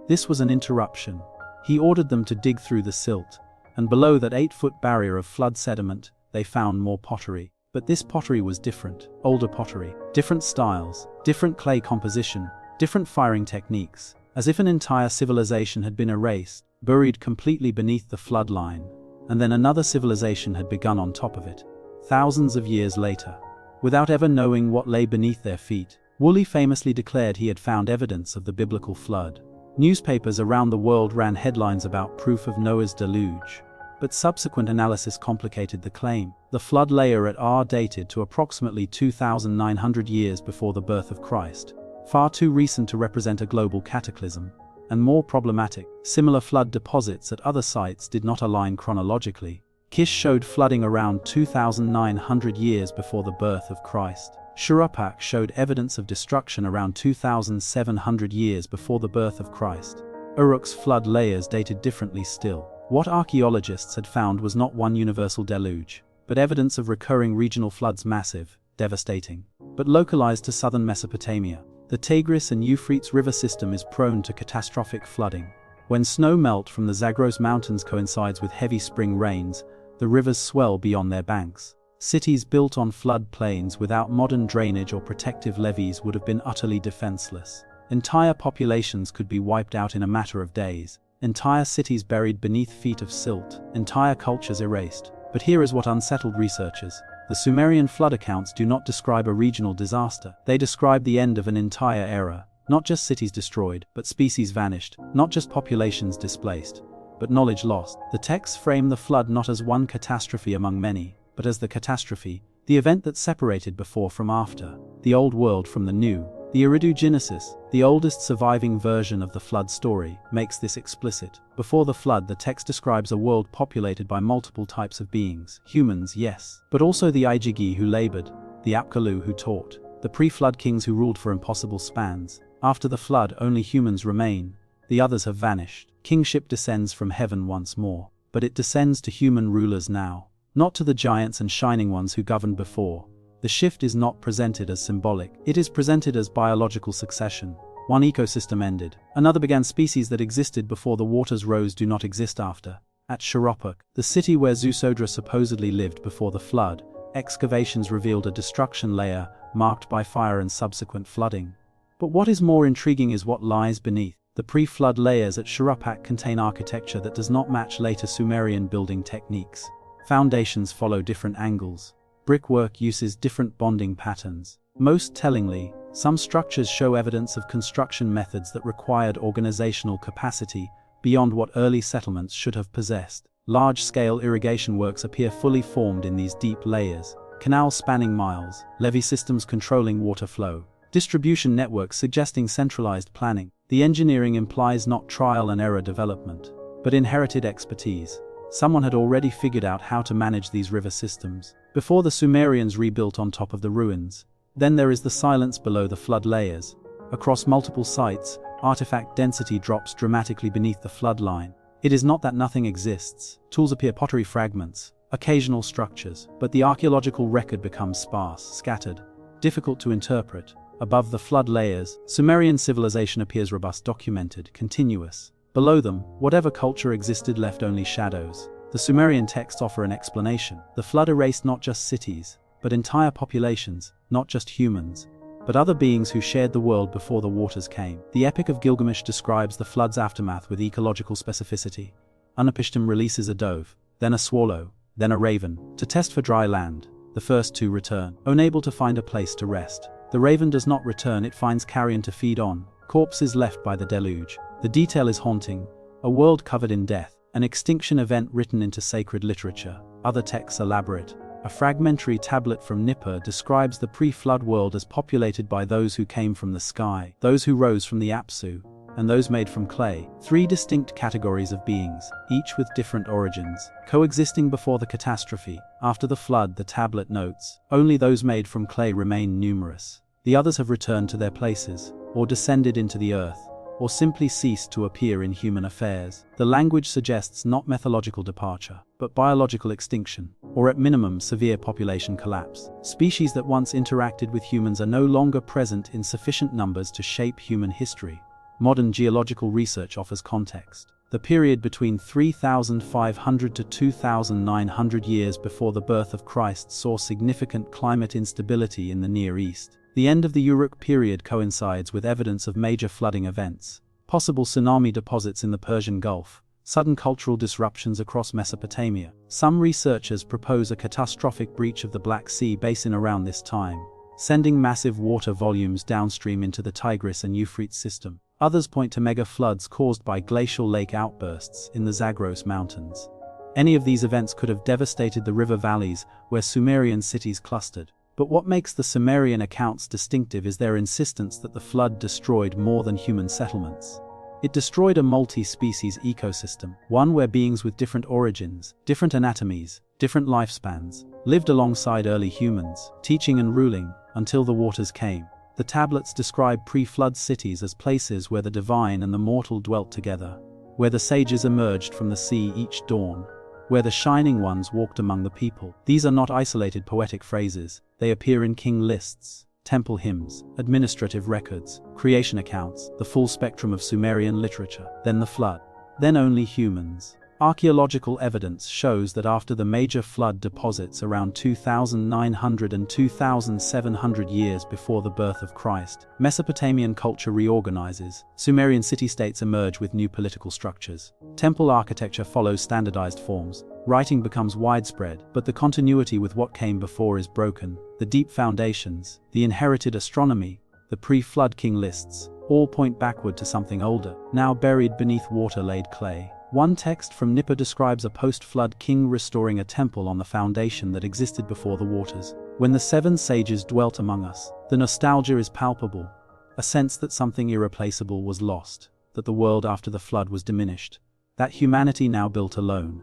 This was an interruption." He ordered them to dig through the silt, and below that 8-foot barrier of flood sediment, they found more pottery. But this pottery was different, older pottery, different styles, different clay composition, different firing techniques, as if an entire civilization had been erased, buried completely beneath the flood line. and then another civilization had begun on top of it, thousands of years later. Without ever knowing what lay beneath their feet, Woolley famously declared he had found evidence of the biblical flood. Newspapers around the world ran headlines about proof of Noah's deluge. But subsequent analysis complicated the claim. The flood layer at R dated to approximately 2,900 years before the birth of Christ, far too recent to represent a global cataclysm. And more problematic, similar flood deposits at other sites did not align chronologically. Kish showed flooding around 2,900 years before the birth of Christ. Shuruppak showed evidence of destruction around 2,700 years before the birth of Christ. Uruk's flood layers dated differently still. What archaeologists had found was not one universal deluge, but evidence of recurring regional floods, massive, devastating, but localized to southern Mesopotamia. The Tigris and Euphrates river system is prone to catastrophic flooding. When snow melt from the Zagros Mountains coincides with heavy spring rains, the rivers swell beyond their banks. Cities built on flood plains without modern drainage or protective levees would have been utterly defenseless. Entire populations could be wiped out in a matter of days. Entire cities buried beneath feet of silt. Entire cultures erased. But here is what unsettled researchers. The Sumerian flood accounts do not describe a regional disaster. They describe the end of an entire era. Not just cities destroyed, but species vanished. Not just populations displaced, but knowledge lost. The texts frame the flood not as one catastrophe among many, but as the catastrophe, the event that separated before from after, the old world from the new. The Eridu Genesis, the oldest surviving version of the flood story, makes this explicit. Before the flood, the text describes a world populated by multiple types of beings. Humans, yes, but also the Igigi who labored, the Apkallu who taught, the pre-flood kings who ruled for impossible spans. After the flood, only humans remain. The others have vanished. Kingship descends from heaven once more, but it descends to human rulers now. Not to the giants and shining ones who governed before. The shift is not presented as symbolic, it is presented as biological succession. One ecosystem ended, another began. Species that existed before the waters rose do not exist after. At Shuruppak, the city where Zusodra supposedly lived before the flood, excavations revealed a destruction layer marked by fire and subsequent flooding. But what is more intriguing is what lies beneath. The pre-flood layers at Shuruppak contain architecture that does not match later Sumerian building techniques. Foundations follow different angles. Brickwork uses different bonding patterns. Most tellingly, some structures show evidence of construction methods that required organizational capacity beyond what early settlements should have possessed. Large-scale irrigation works appear fully formed in these deep layers. Canals spanning miles, levee systems controlling water flow, distribution networks suggesting centralized planning. The engineering implies not trial and error development, but inherited expertise. Someone had already figured out how to manage these river systems before the Sumerians rebuilt on top of the ruins. Then there is the silence below the flood layers. Across multiple sites, artifact density drops dramatically beneath the flood line. It is not that nothing exists. Tools appear, pottery fragments, occasional structures, but the archaeological record becomes sparse, scattered, difficult to interpret. Above the flood layers, Sumerian civilization appears robust, documented, continuous. Below them, whatever culture existed left only shadows. The Sumerian texts offer an explanation. The flood erased not just cities, but entire populations, not just humans, but other beings who shared the world before the waters came. The Epic of Gilgamesh describes the flood's aftermath with ecological specificity. Utnapishtim releases a dove, then a swallow, then a raven, to test for dry land. The first two return, unable to find a place to rest. The raven does not return, it finds carrion to feed on, corpses left by the deluge. The detail is haunting, a world covered in death, an extinction event written into sacred literature. Other texts elaborate. A fragmentary tablet from Nippur describes the pre-flood world as populated by those who came from the sky, those who rose from the Apsu, and those made from clay. Three distinct categories of beings, each with different origins, coexisting before the catastrophe. After the flood, the tablet notes, only those made from clay remain numerous. The others have returned to their places, or descended into the earth, or simply ceased to appear in human affairs. The language suggests not mythological departure, but biological extinction, or at minimum severe population collapse. Species that once interacted with humans are no longer present in sufficient numbers to shape human history. Modern geological research offers context. The period between 3,500 to 2,900 years before the birth of Christ saw significant climate instability in the Near East. The end of the Uruk period coincides with evidence of major flooding events, possible tsunami deposits in the Persian Gulf, sudden cultural disruptions across Mesopotamia. Some researchers propose a catastrophic breach of the Black Sea basin around this time, sending massive water volumes downstream into the Tigris and Euphrates system. Others point to mega floods caused by glacial lake outbursts in the Zagros Mountains. Any of these events could have devastated the river valleys where Sumerian cities clustered. But what makes the Sumerian accounts distinctive is their insistence that the flood destroyed more than human settlements. It destroyed a multi-species ecosystem, one where beings with different origins, different anatomies, different lifespans, lived alongside early humans, teaching and ruling, until the waters came. The tablets describe pre-flood cities as places where the divine and the mortal dwelt together, where the sages emerged from the sea each dawn, where the shining ones walked among the people. These are not isolated poetic phrases. They appear in king lists, temple hymns, administrative records, creation accounts, the full spectrum of Sumerian literature. Then the flood. Then only humans. Archaeological evidence shows that after the major flood deposits around 2,900 and 2,700 years before the birth of Christ, Mesopotamian culture reorganizes. Sumerian city-states emerge with new political structures. Temple architecture follows standardized forms. Writing becomes widespread, but the continuity with what came before is broken. The deep foundations, the inherited astronomy, the pre-flood king lists, all point backward to something older, now buried beneath water-laid clay. One text from Nippur describes a post-flood king restoring a temple on the foundation that existed before the waters. When the 7 sages dwelt among us, the nostalgia is palpable, a sense that something irreplaceable was lost, that the world after the flood was diminished, that humanity now built alone,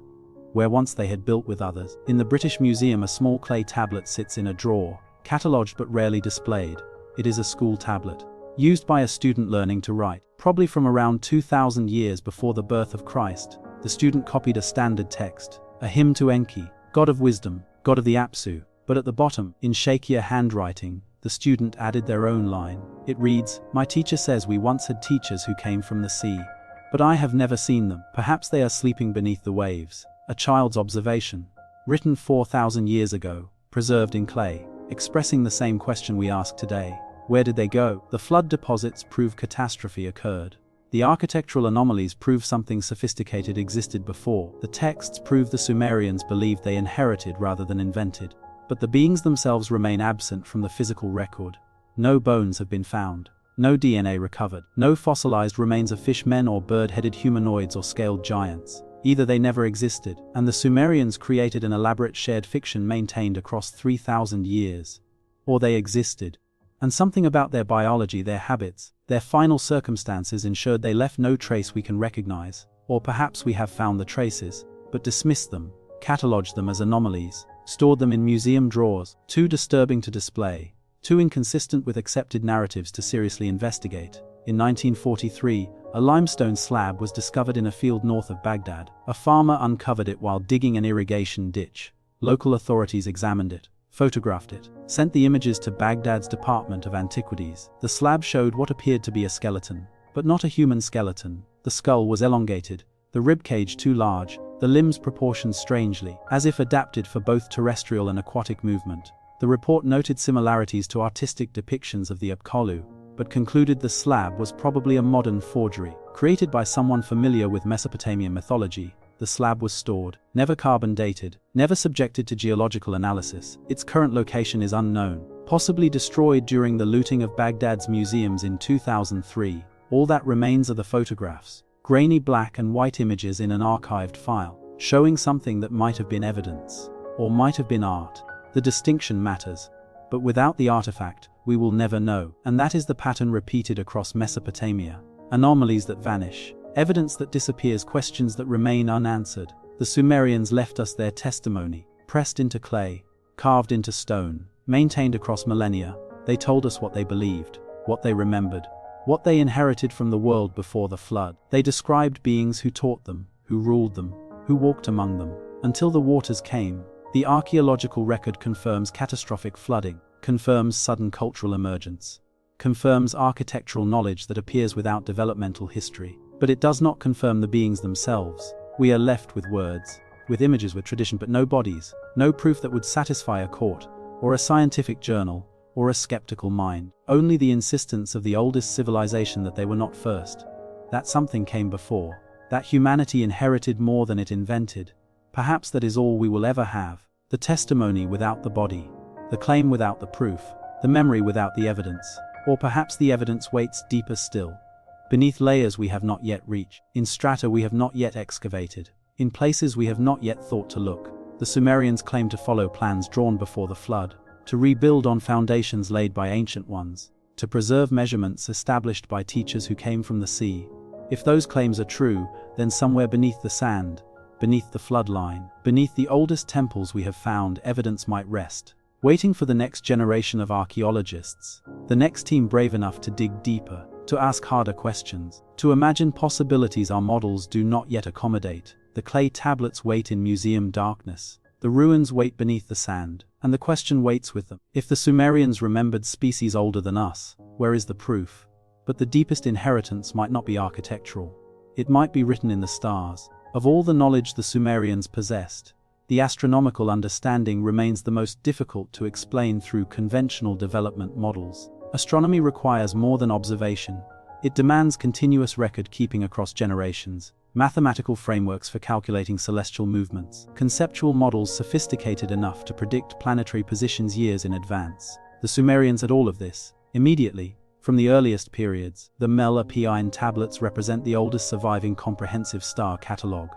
where once they had built with others. In the British Museum, a small clay tablet sits in a drawer, catalogued but rarely displayed. It is a school tablet, used by a student learning to write. Probably from around 2,000 years before the birth of Christ, the student copied a standard text, a hymn to Enki, god of wisdom, god of the Apsu. But at the bottom, in shakier handwriting, the student added their own line. It reads, "My teacher says we once had teachers who came from the sea, but I have never seen them. Perhaps they are sleeping beneath the waves." A child's observation, written 4,000 years ago, preserved in clay, expressing the same question we ask today. Where did they go? The flood deposits prove catastrophe occurred. The architectural anomalies prove something sophisticated existed before. The texts prove the Sumerians believed they inherited rather than invented. But the beings themselves remain absent from the physical record. No bones have been found. No DNA recovered. No fossilized remains of fishmen or bird-headed humanoids or scaled giants. Either they never existed, and the Sumerians created an elaborate shared fiction maintained across 3,000 years, or they existed, and something about their biology, their habits, their final circumstances ensured they left no trace we can recognize. Or perhaps we have found the traces, but dismissed them, catalogued them as anomalies, stored them in museum drawers, too disturbing to display, too inconsistent with accepted narratives to seriously investigate. In 1943, a limestone slab was discovered in a field north of Baghdad. A farmer uncovered it while digging an irrigation ditch. Local authorities examined it, photographed it, sent the images to Baghdad's Department of Antiquities. The slab showed what appeared to be a skeleton, but not a human skeleton. The skull was elongated, the ribcage too large, the limbs proportioned strangely, as if adapted for both terrestrial and aquatic movement. The report noted similarities to artistic depictions of the Apkallu, but concluded the slab was probably a modern forgery, created by someone familiar with Mesopotamian mythology. The slab was stored, never carbon dated, never subjected to geological analysis. Its current location is unknown, possibly destroyed during the looting of Baghdad's museums in 2003. All that remains are the photographs, grainy black and white images in an archived file, showing something that might have been evidence, or might have been art. The distinction matters, but without the artifact, we will never know. And that is the pattern repeated across Mesopotamia. Anomalies that vanish, evidence that disappears, questions that remain unanswered. The Sumerians left us their testimony, pressed into clay, carved into stone, maintained across millennia. They told us what they believed, what they remembered, what they inherited from the world before the flood. They described beings who taught them, who ruled them, who walked among them, until the waters came. The archaeological record confirms catastrophic flooding, confirms sudden cultural emergence, confirms architectural knowledge that appears without developmental history. But it does not confirm the beings themselves. We are left with words, with images, with tradition, but no bodies, no proof that would satisfy a court, or a scientific journal, or a skeptical mind. Only the insistence of the oldest civilization that they were not first, that something came before, that humanity inherited more than it invented. Perhaps that is all we will ever have: the testimony without the body, the claim without the proof, the memory without the evidence. Or perhaps the evidence waits deeper still, beneath layers we have not yet reached, in strata we have not yet excavated, in places we have not yet thought to look. The Sumerians claimed to follow plans drawn before the flood, to rebuild on foundations laid by ancient ones, to preserve measurements established by teachers who came from the sea. If those claims are true, then somewhere beneath the sand, beneath the flood line, beneath the oldest temples we have found, evidence might rest, waiting for the next generation of archaeologists, the next team brave enough to dig deeper, to ask harder questions, to imagine possibilities our models do not yet accommodate. The clay tablets wait in museum darkness, the ruins wait beneath the sand, and the question waits with them. If the Sumerians remembered species older than us, where is the proof? But the deepest inheritance might not be architectural. It might be written in the stars. Of all the knowledge the Sumerians possessed, the astronomical understanding remains the most difficult to explain through conventional development models. Astronomy requires more than observation. It demands continuous record-keeping across generations, mathematical frameworks for calculating celestial movements, conceptual models sophisticated enough to predict planetary positions years in advance. The Sumerians had all of this, immediately, from the earliest periods. The Melapine tablets represent the oldest surviving comprehensive star catalogue.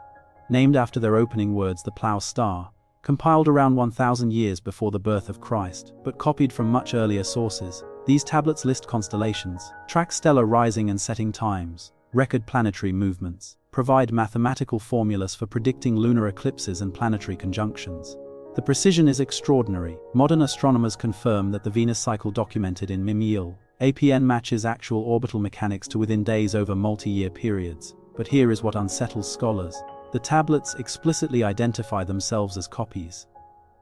Named after their opening words, the plough star, compiled around 1,000 years before the birth of Christ, but copied from much earlier sources. These tablets list constellations, track stellar rising and setting times, record planetary movements, provide mathematical formulas for predicting lunar eclipses and planetary conjunctions. The precision is extraordinary. Modern astronomers confirm that the Venus cycle documented in Mimil APN matches actual orbital mechanics to within days over multi-year periods. But here is what unsettles scholars. The tablets explicitly identify themselves as copies.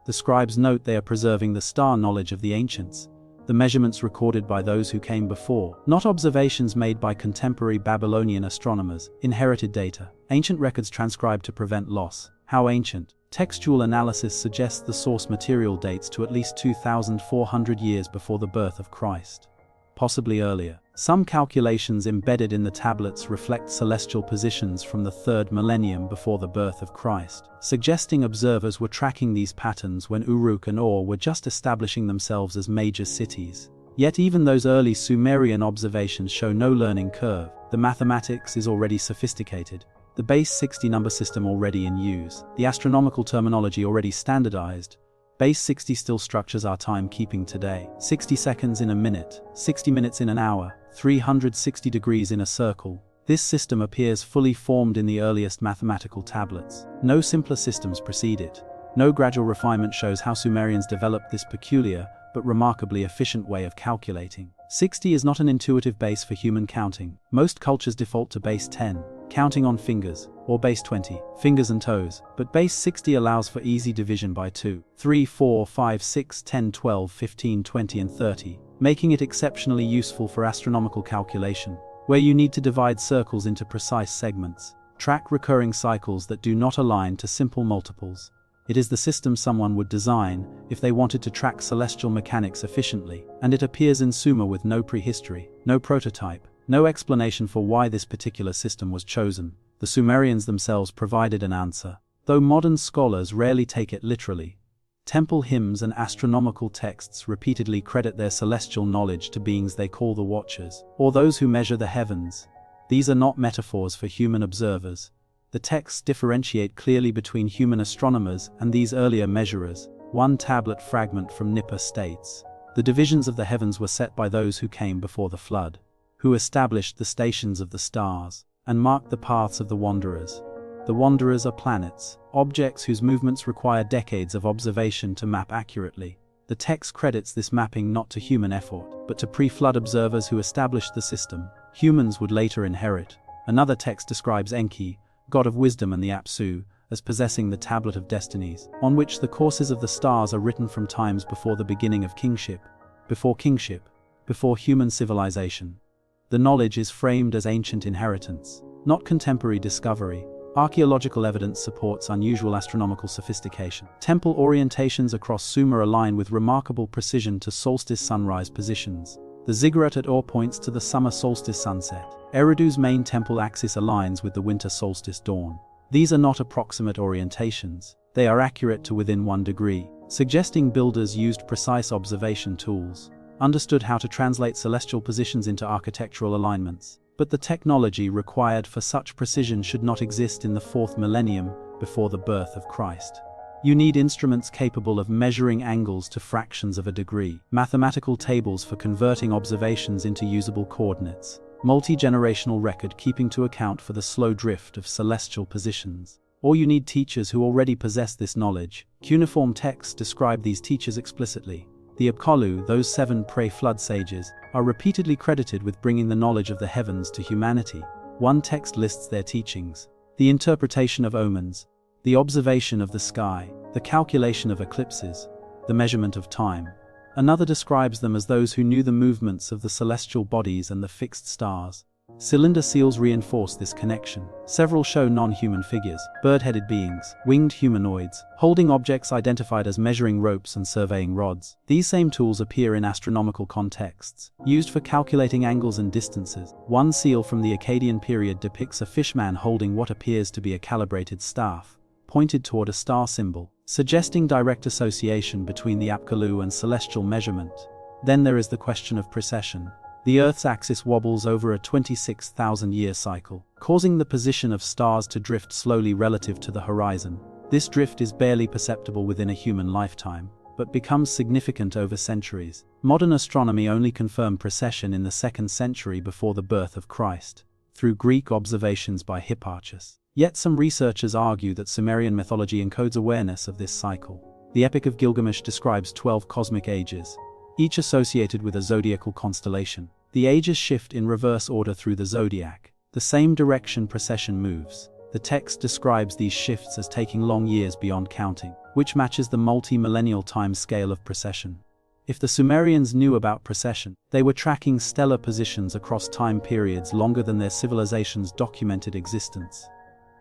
The scribes note they are preserving the star knowledge of the ancients, the measurements recorded by those who came before, not observations made by contemporary Babylonian astronomers. Inherited data, ancient records transcribed to prevent loss. How ancient? Textual analysis suggests the source material dates to at least 2,400 years before the birth of Christ. Possibly earlier. Some calculations embedded in the tablets reflect celestial positions from the 3rd millennium before the birth of Christ, suggesting observers were tracking these patterns when Uruk and Ur were just establishing themselves as major cities. Yet even those early Sumerian observations show no learning curve. The mathematics is already sophisticated, the base 60 number system already in use, the astronomical terminology already standardized. Base 60 still structures our timekeeping today. 60 seconds in a minute, 60 minutes in an hour, 360 degrees in a circle. This system appears fully formed in the earliest mathematical tablets. No simpler systems precede it. No gradual refinement shows how Sumerians developed this peculiar, but remarkably efficient way of calculating. 60 is not an intuitive base for human counting. Most cultures default to base 10, counting on fingers, or base 20, fingers and toes, but base 60 allows for easy division by 2, 3, 4, 5, 6, 10, 12, 15, 20 and 30, making it exceptionally useful for astronomical calculation, where you need to divide circles into precise segments, track recurring cycles that do not align to simple multiples. It is the system someone would design if they wanted to track celestial mechanics efficiently, and it appears in Sumer with no prehistory, no prototype, no explanation for why this particular system was chosen. The Sumerians themselves provided an answer, though modern scholars rarely take it literally. Temple hymns and astronomical texts repeatedly credit their celestial knowledge to beings they call the Watchers, or those who measure the heavens. These are not metaphors for human observers. The texts differentiate clearly between human astronomers and these earlier measurers. One tablet fragment from Nippur states, "The divisions of the heavens were set by those who came before the flood, who established the stations of the stars, and marked the paths of the wanderers. The wanderers are planets, objects whose movements require decades of observation to map accurately." The text credits this mapping not to human effort, but to pre-flood observers who established the system. Humans would later inherit. Another text describes Enki, god of wisdom and the Apsu, as possessing the tablet of destinies, on which the courses of the stars are written from times before the beginning of kingship, before human civilization. The knowledge is framed as ancient inheritance, not contemporary discovery. Archaeological evidence supports unusual astronomical sophistication. Temple orientations across Sumer align with remarkable precision to solstice sunrise positions. The ziggurat at Ur points to the summer solstice sunset. Eridu's main temple axis aligns with the winter solstice dawn. These are not approximate orientations, they are accurate to within 1 degree, suggesting builders used precise observation tools, understood how to translate celestial positions into architectural alignments. But the technology required for such precision should not exist in the 4th millennium before the birth of Christ. You need instruments capable of measuring angles to fractions of a degree, mathematical tables for converting observations into usable coordinates, multi-generational record keeping to account for the slow drift of celestial positions. Or you need teachers who already possess this knowledge. Cuneiform texts describe these teachers explicitly. The Apkallu, those 7 pre-flood sages, are repeatedly credited with bringing the knowledge of the heavens to humanity. One text lists their teachings: the interpretation of omens, the observation of the sky, the calculation of eclipses, the measurement of time. Another describes them as those who knew the movements of the celestial bodies and the fixed stars. Cylinder seals reinforce this connection. Several show non-human figures, bird-headed beings, winged humanoids, holding objects identified as measuring ropes and surveying rods. These same tools appear in astronomical contexts, used for calculating angles and distances. One seal from the Akkadian period depicts a fishman holding what appears to be a calibrated staff, pointed toward a star symbol, suggesting direct association between the Apkallu and celestial measurement. Then there is the question of precession. The Earth's axis wobbles over a 26,000-year cycle, causing the position of stars to drift slowly relative to the horizon. This drift is barely perceptible within a human lifetime, but becomes significant over centuries. Modern astronomy only confirmed precession in the 2nd century before the birth of Christ, through Greek observations by Hipparchus. Yet some researchers argue that Sumerian mythology encodes awareness of this cycle. The Epic of Gilgamesh describes 12 cosmic ages, each associated with a zodiacal constellation. The ages shift in reverse order through the zodiac, the same direction precession moves. The text describes these shifts as taking long years beyond counting, which matches the multi-millennial time scale of precession. If the Sumerians knew about precession, they were tracking stellar positions across time periods longer than their civilization's documented existence.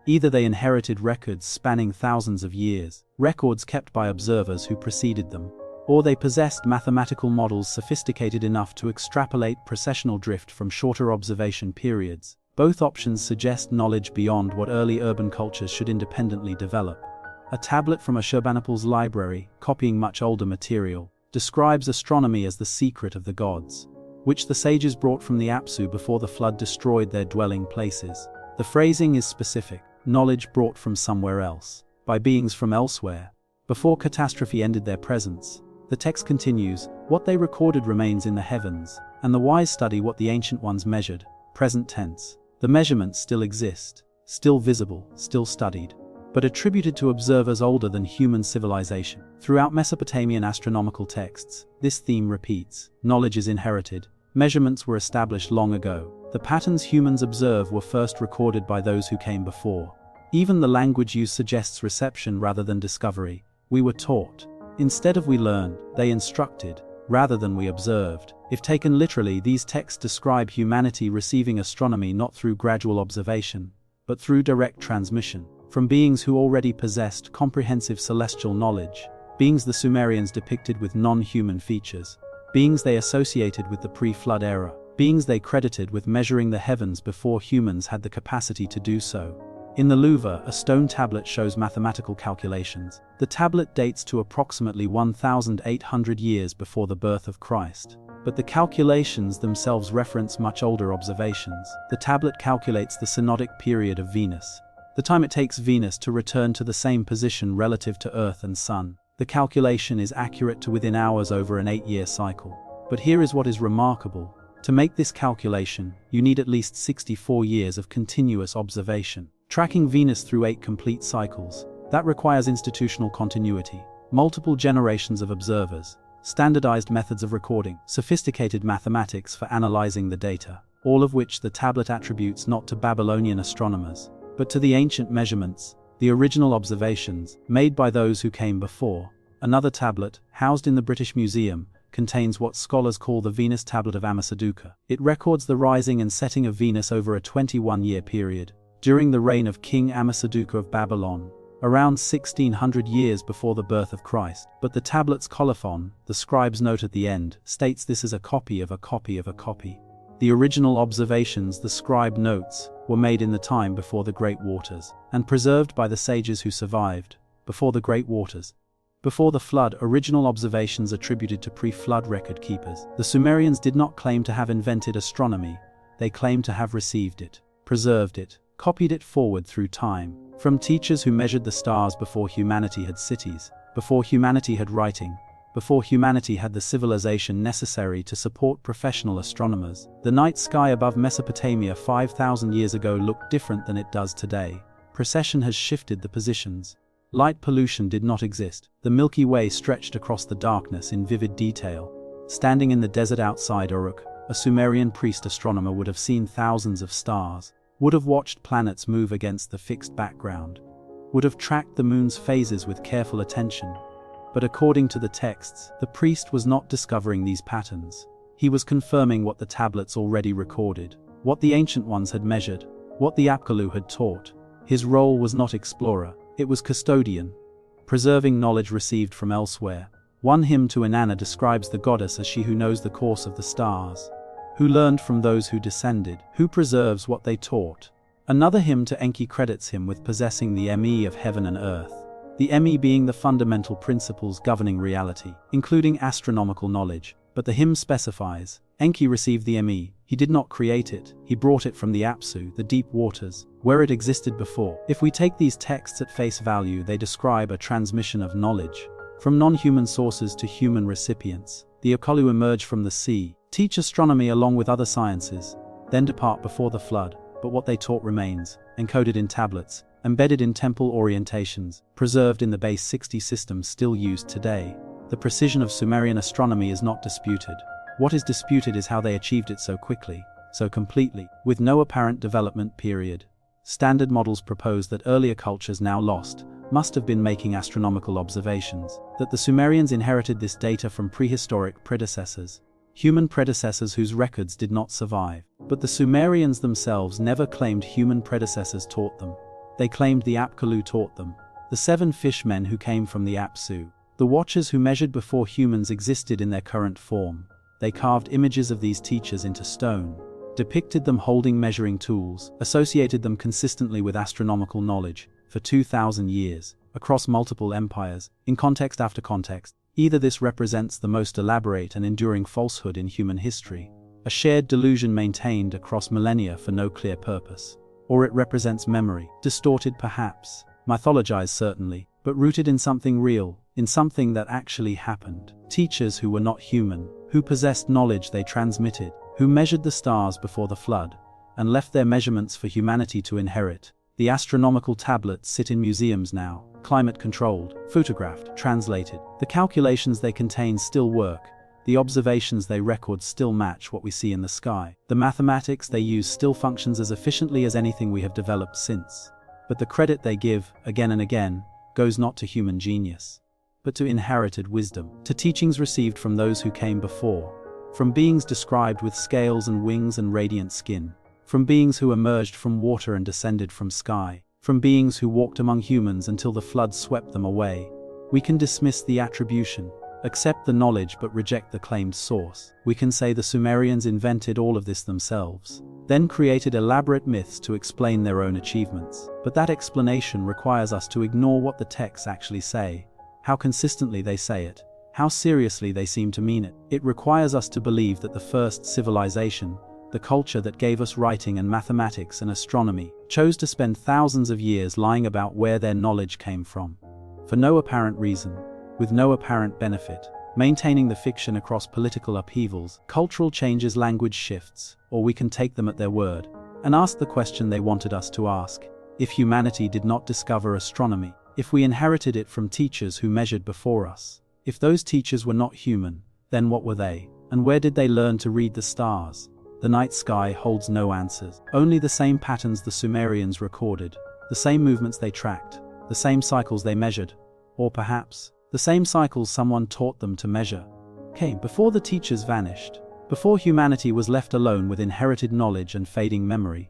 Either they inherited records spanning thousands of years, records kept by observers who preceded them, or they possessed mathematical models sophisticated enough to extrapolate precessional drift from shorter observation periods. Both options suggest knowledge beyond what early urban cultures should independently develop. A tablet from Ashurbanipal's library, copying much older material, describes astronomy as the secret of the gods, which the sages brought from the Apsu before the flood destroyed their dwelling places. The phrasing is specific: knowledge brought from somewhere else, by beings from elsewhere, before catastrophe ended their presence. The text continues, what they recorded remains in the heavens, and the wise study what the ancient ones measured. Present tense. The measurements still exist, still visible, still studied, but attributed to observers older than human civilization. Throughout Mesopotamian astronomical texts, this theme repeats. Knowledge is inherited. Measurements were established long ago. The patterns humans observe were first recorded by those who came before. Even the language used suggests reception rather than discovery. We were taught. Instead of we learned, they instructed, rather than we observed. If taken literally, these texts describe humanity receiving astronomy not through gradual observation, but through direct transmission, from beings who already possessed comprehensive celestial knowledge, beings the Sumerians depicted with non-human features, beings they associated with the pre-flood era, beings they credited with measuring the heavens before humans had the capacity to do so. In the Louvre, a stone tablet shows mathematical calculations. The tablet dates to approximately 1,800 years before the birth of Christ, but the calculations themselves reference much older observations. The tablet calculates the synodic period of Venus, the time it takes Venus to return to the same position relative to Earth and Sun. The calculation is accurate to within hours over an 8-year cycle. But here is what is remarkable. To make this calculation, you need at least 64 years of continuous observation. Tracking Venus through 8 complete cycles, that requires institutional continuity, multiple generations of observers, standardized methods of recording, sophisticated mathematics for analyzing the data, all of which the tablet attributes not to Babylonian astronomers, but to the ancient measurements, the original observations, made by those who came before. Another tablet, housed in the British Museum, contains what scholars call the Venus Tablet of Ammisaduqa. It records the rising and setting of Venus over a 21-year period, during the reign of King Ammisaduqa of Babylon. around 1600 years before the birth of Christ. But the tablet's colophon, the scribe's note at the end, states this is a copy of a copy of a copy. The original observations, the scribe notes, were made in the time before the great waters, and preserved by the sages who survived, before the great waters. Before the flood, original observations attributed to pre-flood record keepers. The Sumerians did not claim to have invented astronomy, they claimed to have received it, preserved it, copied it forward through time, from teachers who measured the stars before humanity had cities, before humanity had writing, before humanity had the civilization necessary to support professional astronomers. The night sky above Mesopotamia 5,000 years ago looked different than it does today. Precession has shifted the positions. Light pollution did not exist. The Milky Way stretched across the darkness in vivid detail. Standing in the desert outside Uruk, a Sumerian priest astronomer would have seen thousands of stars, would have watched planets move against the fixed background, would have tracked the moon's phases with careful attention. But according to the texts, the priest was not discovering these patterns. He was confirming what the tablets already recorded, what the ancient ones had measured, what the Apkallu had taught. His role was not explorer, it was custodian, preserving knowledge received from elsewhere. One hymn to Inanna describes the goddess as she who knows the course of the stars, who learned from those who descended, who preserves what they taught. Another hymn to Enki credits him with possessing the ME of heaven and earth, the ME being the fundamental principles governing reality, including astronomical knowledge. But the hymn specifies, Enki received the ME, he did not create it, he brought it from the Apsu, the deep waters, where it existed before. If we take these texts at face value, they describe a transmission of knowledge from non-human sources to human recipients. The Apkallu emerge from the sea, teach astronomy along with other sciences, then depart before the flood, but what they taught remains, encoded in tablets, embedded in temple orientations, preserved in the base 60 system still used today. The precision of Sumerian astronomy is not disputed. What is disputed is how they achieved it so quickly, so completely, with no apparent development period. Standard models propose that earlier cultures now lost must have been making astronomical observations, that the Sumerians inherited this data from prehistoric predecessors, human predecessors whose records did not survive. But the Sumerians themselves never claimed human predecessors taught them. They claimed the Apkallu taught them, the 7 fishmen who came from the Apsu, the watchers who measured before humans existed in their current form. They carved images of these teachers into stone, depicted them holding measuring tools, associated them consistently with astronomical knowledge, for 2,000 years, across multiple empires, in context after context. Either this represents the most elaborate and enduring falsehood in human history, a shared delusion maintained across millennia for no clear purpose, or it represents memory, distorted perhaps, mythologized certainly, but rooted in something real, in something that actually happened. Teachers who were not human, who possessed knowledge they transmitted, who measured the stars before the flood, and left their measurements for humanity to inherit. The astronomical tablets sit in museums now, climate-controlled, photographed, translated. The calculations they contain still work, the observations they record still match what we see in the sky. The mathematics they use still functions as efficiently as anything we have developed since. But the credit they give, again and again, goes not to human genius, but to inherited wisdom, to teachings received from those who came before, from beings described with scales and wings and radiant skin, from beings who emerged from water and descended from sky, from beings who walked among humans until the flood swept them away. We can dismiss the attribution, accept the knowledge but reject the claimed source. We can say the Sumerians invented all of this themselves, then created elaborate myths to explain their own achievements. But that explanation requires us to ignore what the texts actually say, how consistently they say it, how seriously they seem to mean it. It requires us to believe that the first civilization, the culture that gave us writing and mathematics and astronomy, chose to spend thousands of years lying about where their knowledge came from, for no apparent reason, with no apparent benefit, maintaining the fiction across political upheavals, cultural changes, language shifts, or we can take them at their word and ask the question they wanted us to ask. If humanity did not discover astronomy, if we inherited it from teachers who measured before us, if those teachers were not human, then what were they, and where did they learn to read the stars? The night sky holds no answers, only the same patterns the Sumerians recorded, the same movements they tracked, the same cycles they measured, or perhaps, the same cycles someone taught them to measure. Came before the teachers vanished, before humanity was left alone with inherited knowledge and fading memory.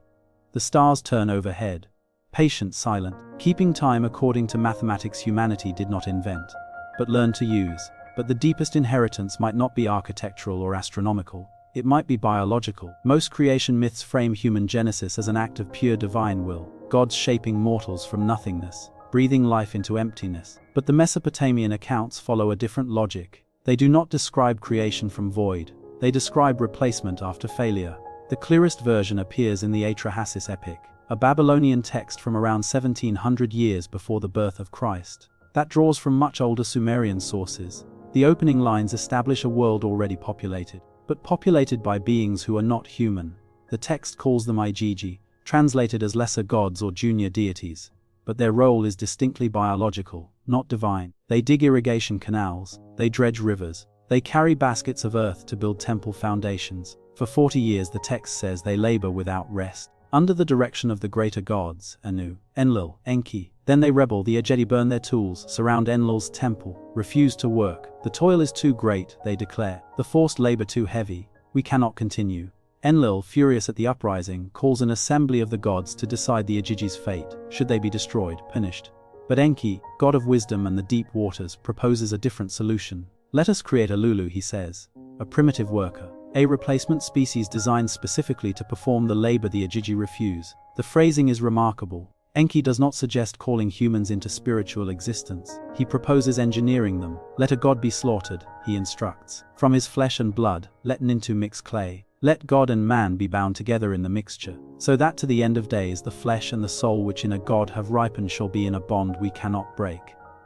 The stars turn overhead, patient, silent, keeping time according to mathematics humanity did not invent, but learned to use. But the deepest inheritance might not be architectural or astronomical. It might be biological. Most creation myths frame human genesis as an act of pure divine will, gods shaping mortals from nothingness, breathing life into emptiness. But the Mesopotamian accounts follow a different logic. They do not describe creation from void. They describe replacement after failure. The clearest version appears in the Atrahasis epic, a Babylonian text from around 1700 years before the birth of Christ, that draws from much older Sumerian sources. The opening lines establish a world already populated, but populated by beings who are not human. The text calls them Igigi, translated as lesser gods or junior deities, but their role is distinctly biological, not divine. They dig irrigation canals, they dredge rivers, they carry baskets of earth to build temple foundations. For 40 years the text says they labor without rest, under the direction of the greater gods, Anu, Enlil, Enki. Then they rebel, the Agedi burn their tools, surround Enlil's temple, refuse to work. The toil is too great, they declare, the forced labor too heavy, we cannot continue. Enlil, furious at the uprising, calls an assembly of the gods to decide the Agigi's fate, should they be destroyed, punished. But Enki, god of wisdom and the deep waters, proposes a different solution. Let us create a Lulu, he says, a primitive worker, a replacement species designed specifically to perform the labor the Agigi refuse. The phrasing is remarkable. Enki does not suggest calling humans into spiritual existence. He proposes engineering them. Let a god be slaughtered, he instructs. From his flesh and blood, let Nintu mix clay. Let God and man be bound together in the mixture, so that to the end of days the flesh and the soul which in a god have ripened shall be in a bond we cannot break.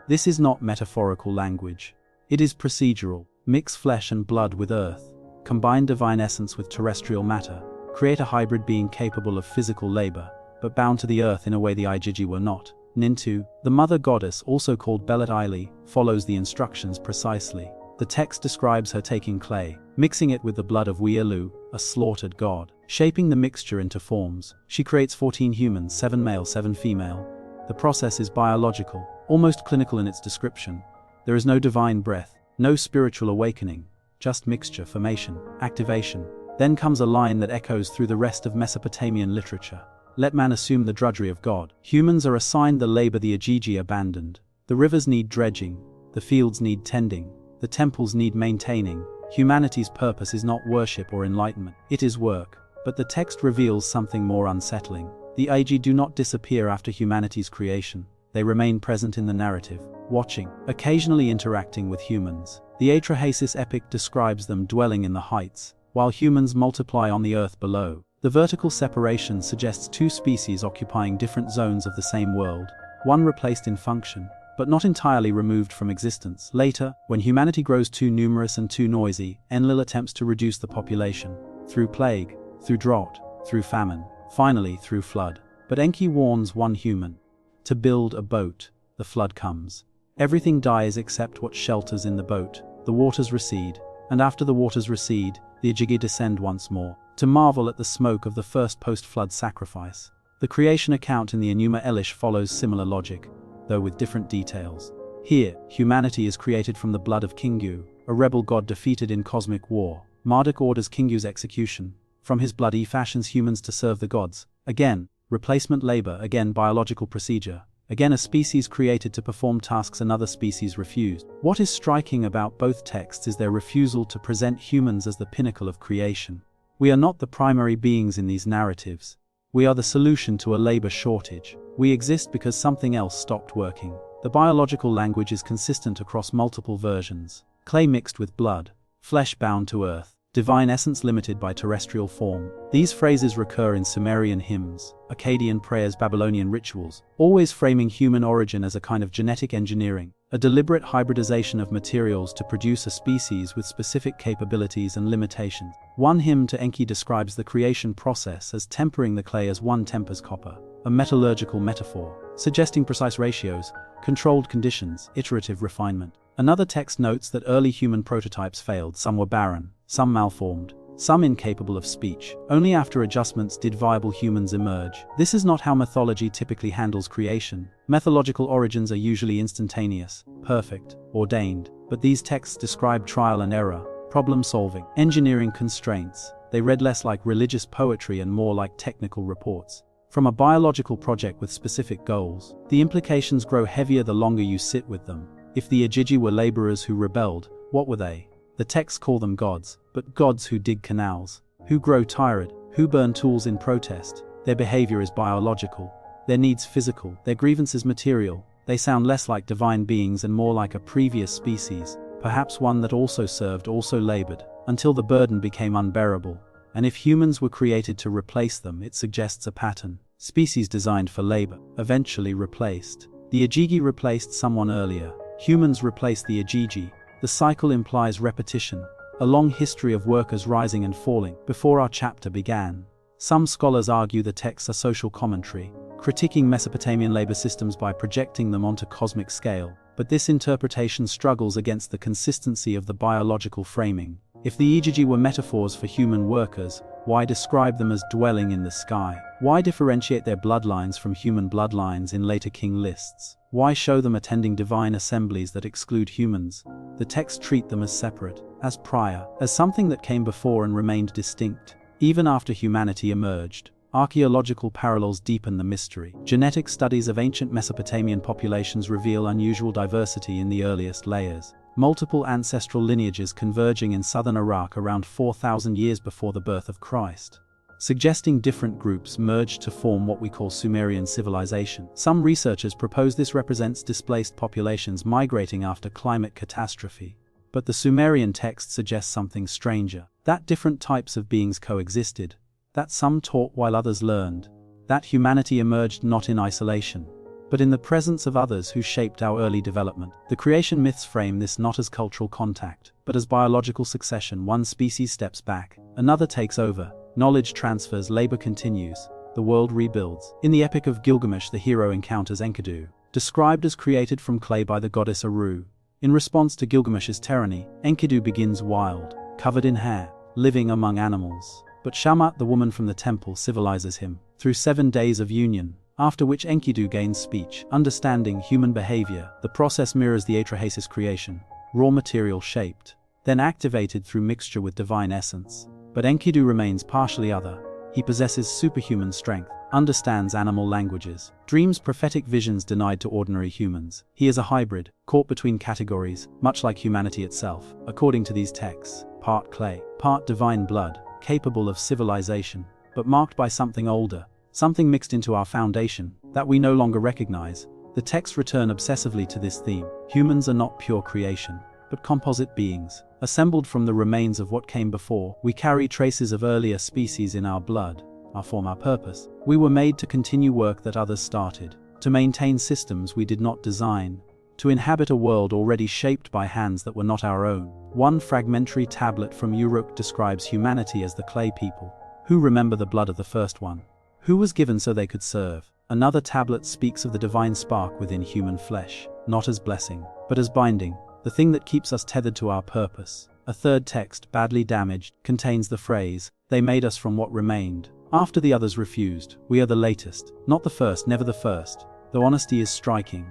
This is not metaphorical language. It is procedural. Mix flesh and blood with earth. Combine divine essence with terrestrial matter. Create a hybrid being capable of physical labor, but bound to the earth in a way the Igigi were not. Nintu, the mother goddess also called Belet Ili, follows the instructions precisely. The text describes her taking clay, mixing it with the blood of Wielu, a slaughtered god, shaping the mixture into forms. She creates 14 humans, 7 male, 7 female. The process is biological, almost clinical in its description. There is no divine breath, no spiritual awakening, just mixture, formation, activation. Then comes a line that echoes through the rest of Mesopotamian literature. Let man assume the drudgery of God. Humans are assigned the labor the Agigi abandoned. The rivers need dredging, the fields need tending, the temples need maintaining. Humanity's purpose is not worship or enlightenment, it is work. But the text reveals something more unsettling. The Agigi do not disappear after humanity's creation. They remain present in the narrative, watching, occasionally interacting with humans. The Atrahasis epic describes them dwelling in the heights, while humans multiply on the earth below. The vertical separation suggests two species occupying different zones of the same world, one replaced in function, but not entirely removed from existence. Later, when humanity grows too numerous and too noisy, Enlil attempts to reduce the population, through plague, through drought, through famine, finally through flood. But Enki warns one human to build a boat. The flood comes. Everything dies except what shelters in the boat. The waters recede, and after the waters recede, the Agigi descend once more, to marvel at the smoke of the first post-flood sacrifice. The creation account in the Enuma Elish follows similar logic, though with different details. Here, humanity is created from the blood of Kingu, a rebel god defeated in cosmic war. Marduk orders Kingu's execution. From his blood he fashions humans to serve the gods. Again, replacement labor, again biological procedure. Again a species created to perform tasks another species refused. What is striking about both texts is their refusal to present humans as the pinnacle of creation. We are not the primary beings in these narratives. We are the solution to a labor shortage. We exist because something else stopped working. The biological language is consistent across multiple versions. Clay mixed with blood, flesh bound to earth, divine essence limited by terrestrial form. These phrases recur in Sumerian hymns, Akkadian prayers, Babylonian rituals, always framing human origin as a kind of genetic engineering, a deliberate hybridization of materials to produce a species with specific capabilities and limitations. One hymn to Enki describes the creation process as tempering the clay as one tempers copper, a metallurgical metaphor, suggesting precise ratios, controlled conditions, iterative refinement. Another text notes that early human prototypes failed. Some were barren, some malformed, some incapable of speech. Only after adjustments did viable humans emerge. This is not how mythology typically handles creation. Mythological origins are usually instantaneous, perfect, ordained. But these texts describe trial and error, problem solving, engineering constraints. They read less like religious poetry and more like technical reports. from a biological project with specific goals. The implications grow heavier the longer you sit with them. If the Igigi were laborers who rebelled, what were they? The texts call them gods, but gods who dig canals, who grow tired, who burn tools in protest. Their behavior is biological, their needs physical, their grievances material. They sound less like divine beings and more like a previous species, perhaps one that also served, also labored, until the burden became unbearable. And if humans were created to replace them, it suggests a pattern. Species designed for labor, eventually replaced. The Igigi replaced someone earlier. Humans replaced the Igigi. The cycle implies repetition, a long history of workers rising and falling before our chapter began. Some scholars argue the texts are social commentary, critiquing Mesopotamian labor systems by projecting them onto cosmic scale, but this interpretation struggles against the consistency of the biological framing. If the Igigi were metaphors for human workers, why describe them as dwelling in the sky? Why differentiate their bloodlines from human bloodlines in later king lists? Why show them attending divine assemblies that exclude humans? The texts treat them as separate, as prior, as something that came before and remained distinct. Even after humanity emerged, archaeological parallels deepen the mystery. Genetic studies of ancient Mesopotamian populations reveal unusual diversity in the earliest layers. Multiple ancestral lineages converging in southern Iraq around 4,000 years before the birth of Christ, suggesting different groups merged to form what we call Sumerian civilization. Some researchers propose this represents displaced populations migrating after climate catastrophe. But the Sumerian text suggests something stranger, that different types of beings coexisted, that some taught while others learned, that humanity emerged not in isolation, but in the presence of others who shaped our early development. The creation myths frame this not as cultural contact, but as biological succession. One species steps back, another takes over, knowledge transfers, labor continues, the world rebuilds. In the Epic of Gilgamesh, the hero encounters Enkidu, described as created from clay by the goddess Aru. In response to Gilgamesh's tyranny, Enkidu begins wild, covered in hair, living among animals. But Shamat, the woman from the temple, civilizes him through 7 days of union, after which Enkidu gains speech, understanding human behavior. The process mirrors the Atrahasis creation, raw material shaped, then activated through mixture with divine essence. But Enkidu remains partially other. He possesses superhuman strength, understands animal languages, dreams prophetic visions denied to ordinary humans. He is a hybrid, caught between categories, much like humanity itself. According to these texts, part clay, part divine blood, capable of civilization, but marked by something older, something mixed into our foundation, that we no longer recognize. The texts return obsessively to this theme. Humans are not pure creation, but composite beings, assembled from the remains of what came before. We carry traces of earlier species in our blood, our form, our purpose. We were made to continue work that others started, to maintain systems we did not design, to inhabit a world already shaped by hands that were not our own. One fragmentary tablet from Uruk describes humanity as the clay people, who remember the blood of the first one, who was given so they could serve. Another tablet speaks of the divine spark within human flesh, not as blessing, but as binding, the thing that keeps us tethered to our purpose. A third text, badly damaged, contains the phrase, "They made us from what remained." After the others refused, we are the latest, not the first, never the first. The honesty is striking.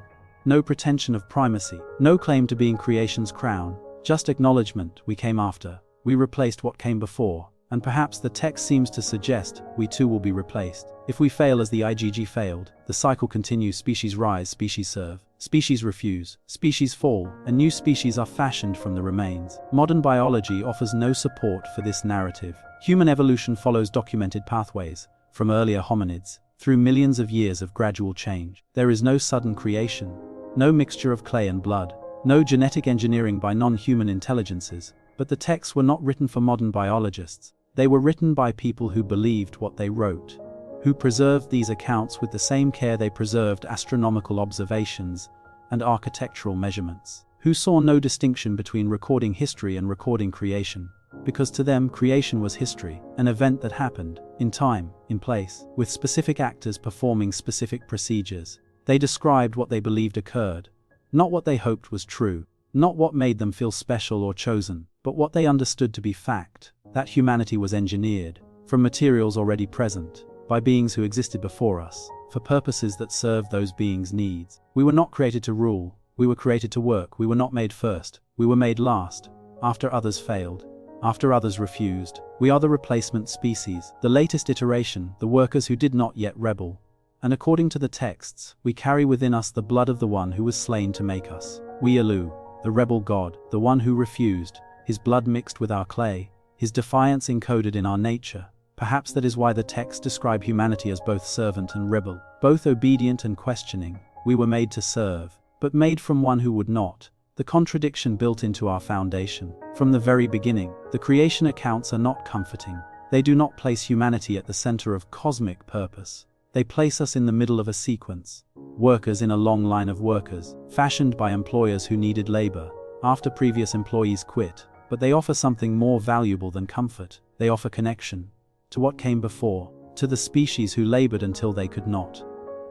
No pretension of primacy, no claim to being creation's crown, just acknowledgement we came after, we replaced what came before, and perhaps the text seems to suggest we too will be replaced. If we fail as the IgG failed, the cycle continues. Species rise, species serve, species refuse, species fall, and new species are fashioned from the remains. Modern biology offers no support for this narrative. Human evolution follows documented pathways, from earlier hominids, through millions of years of gradual change. There is no sudden creation, no mixture of clay and blood, no genetic engineering by non-human intelligences. But the texts were not written for modern biologists. They were written by people who believed what they wrote, who preserved these accounts with the same care they preserved astronomical observations and architectural measurements, who saw no distinction between recording history and recording creation, because to them creation was history, an event that happened, in time, in place, with specific actors performing specific procedures. They described what they believed occurred, not what they hoped was true, not what made them feel special or chosen, but what they understood to be fact, that humanity was engineered, from materials already present, by beings who existed before us, for purposes that served those beings' needs. We were not created to rule, we were created to work. We were not made first, we were made last, after others failed. after others refused. We are the replacement species, the latest iteration, the workers who did not yet rebel. And according to the texts, we carry within us the blood of the one who was slain to make us. We Elu, the rebel god, the one who refused, his blood mixed with our clay, his defiance encoded in our nature. Perhaps that is why the texts describe humanity as both servant and rebel, both obedient and questioning. We were made to serve, but made from one who would not. The contradiction built into our foundation. From the very beginning, the creation accounts are not comforting. They do not place humanity at the center of cosmic purpose. They place us in the middle of a sequence. Workers in a long line of workers, fashioned by employers who needed labor, after previous employees quit. But they offer something more valuable than comfort. They offer connection. To what came before. To the species who labored until they could not.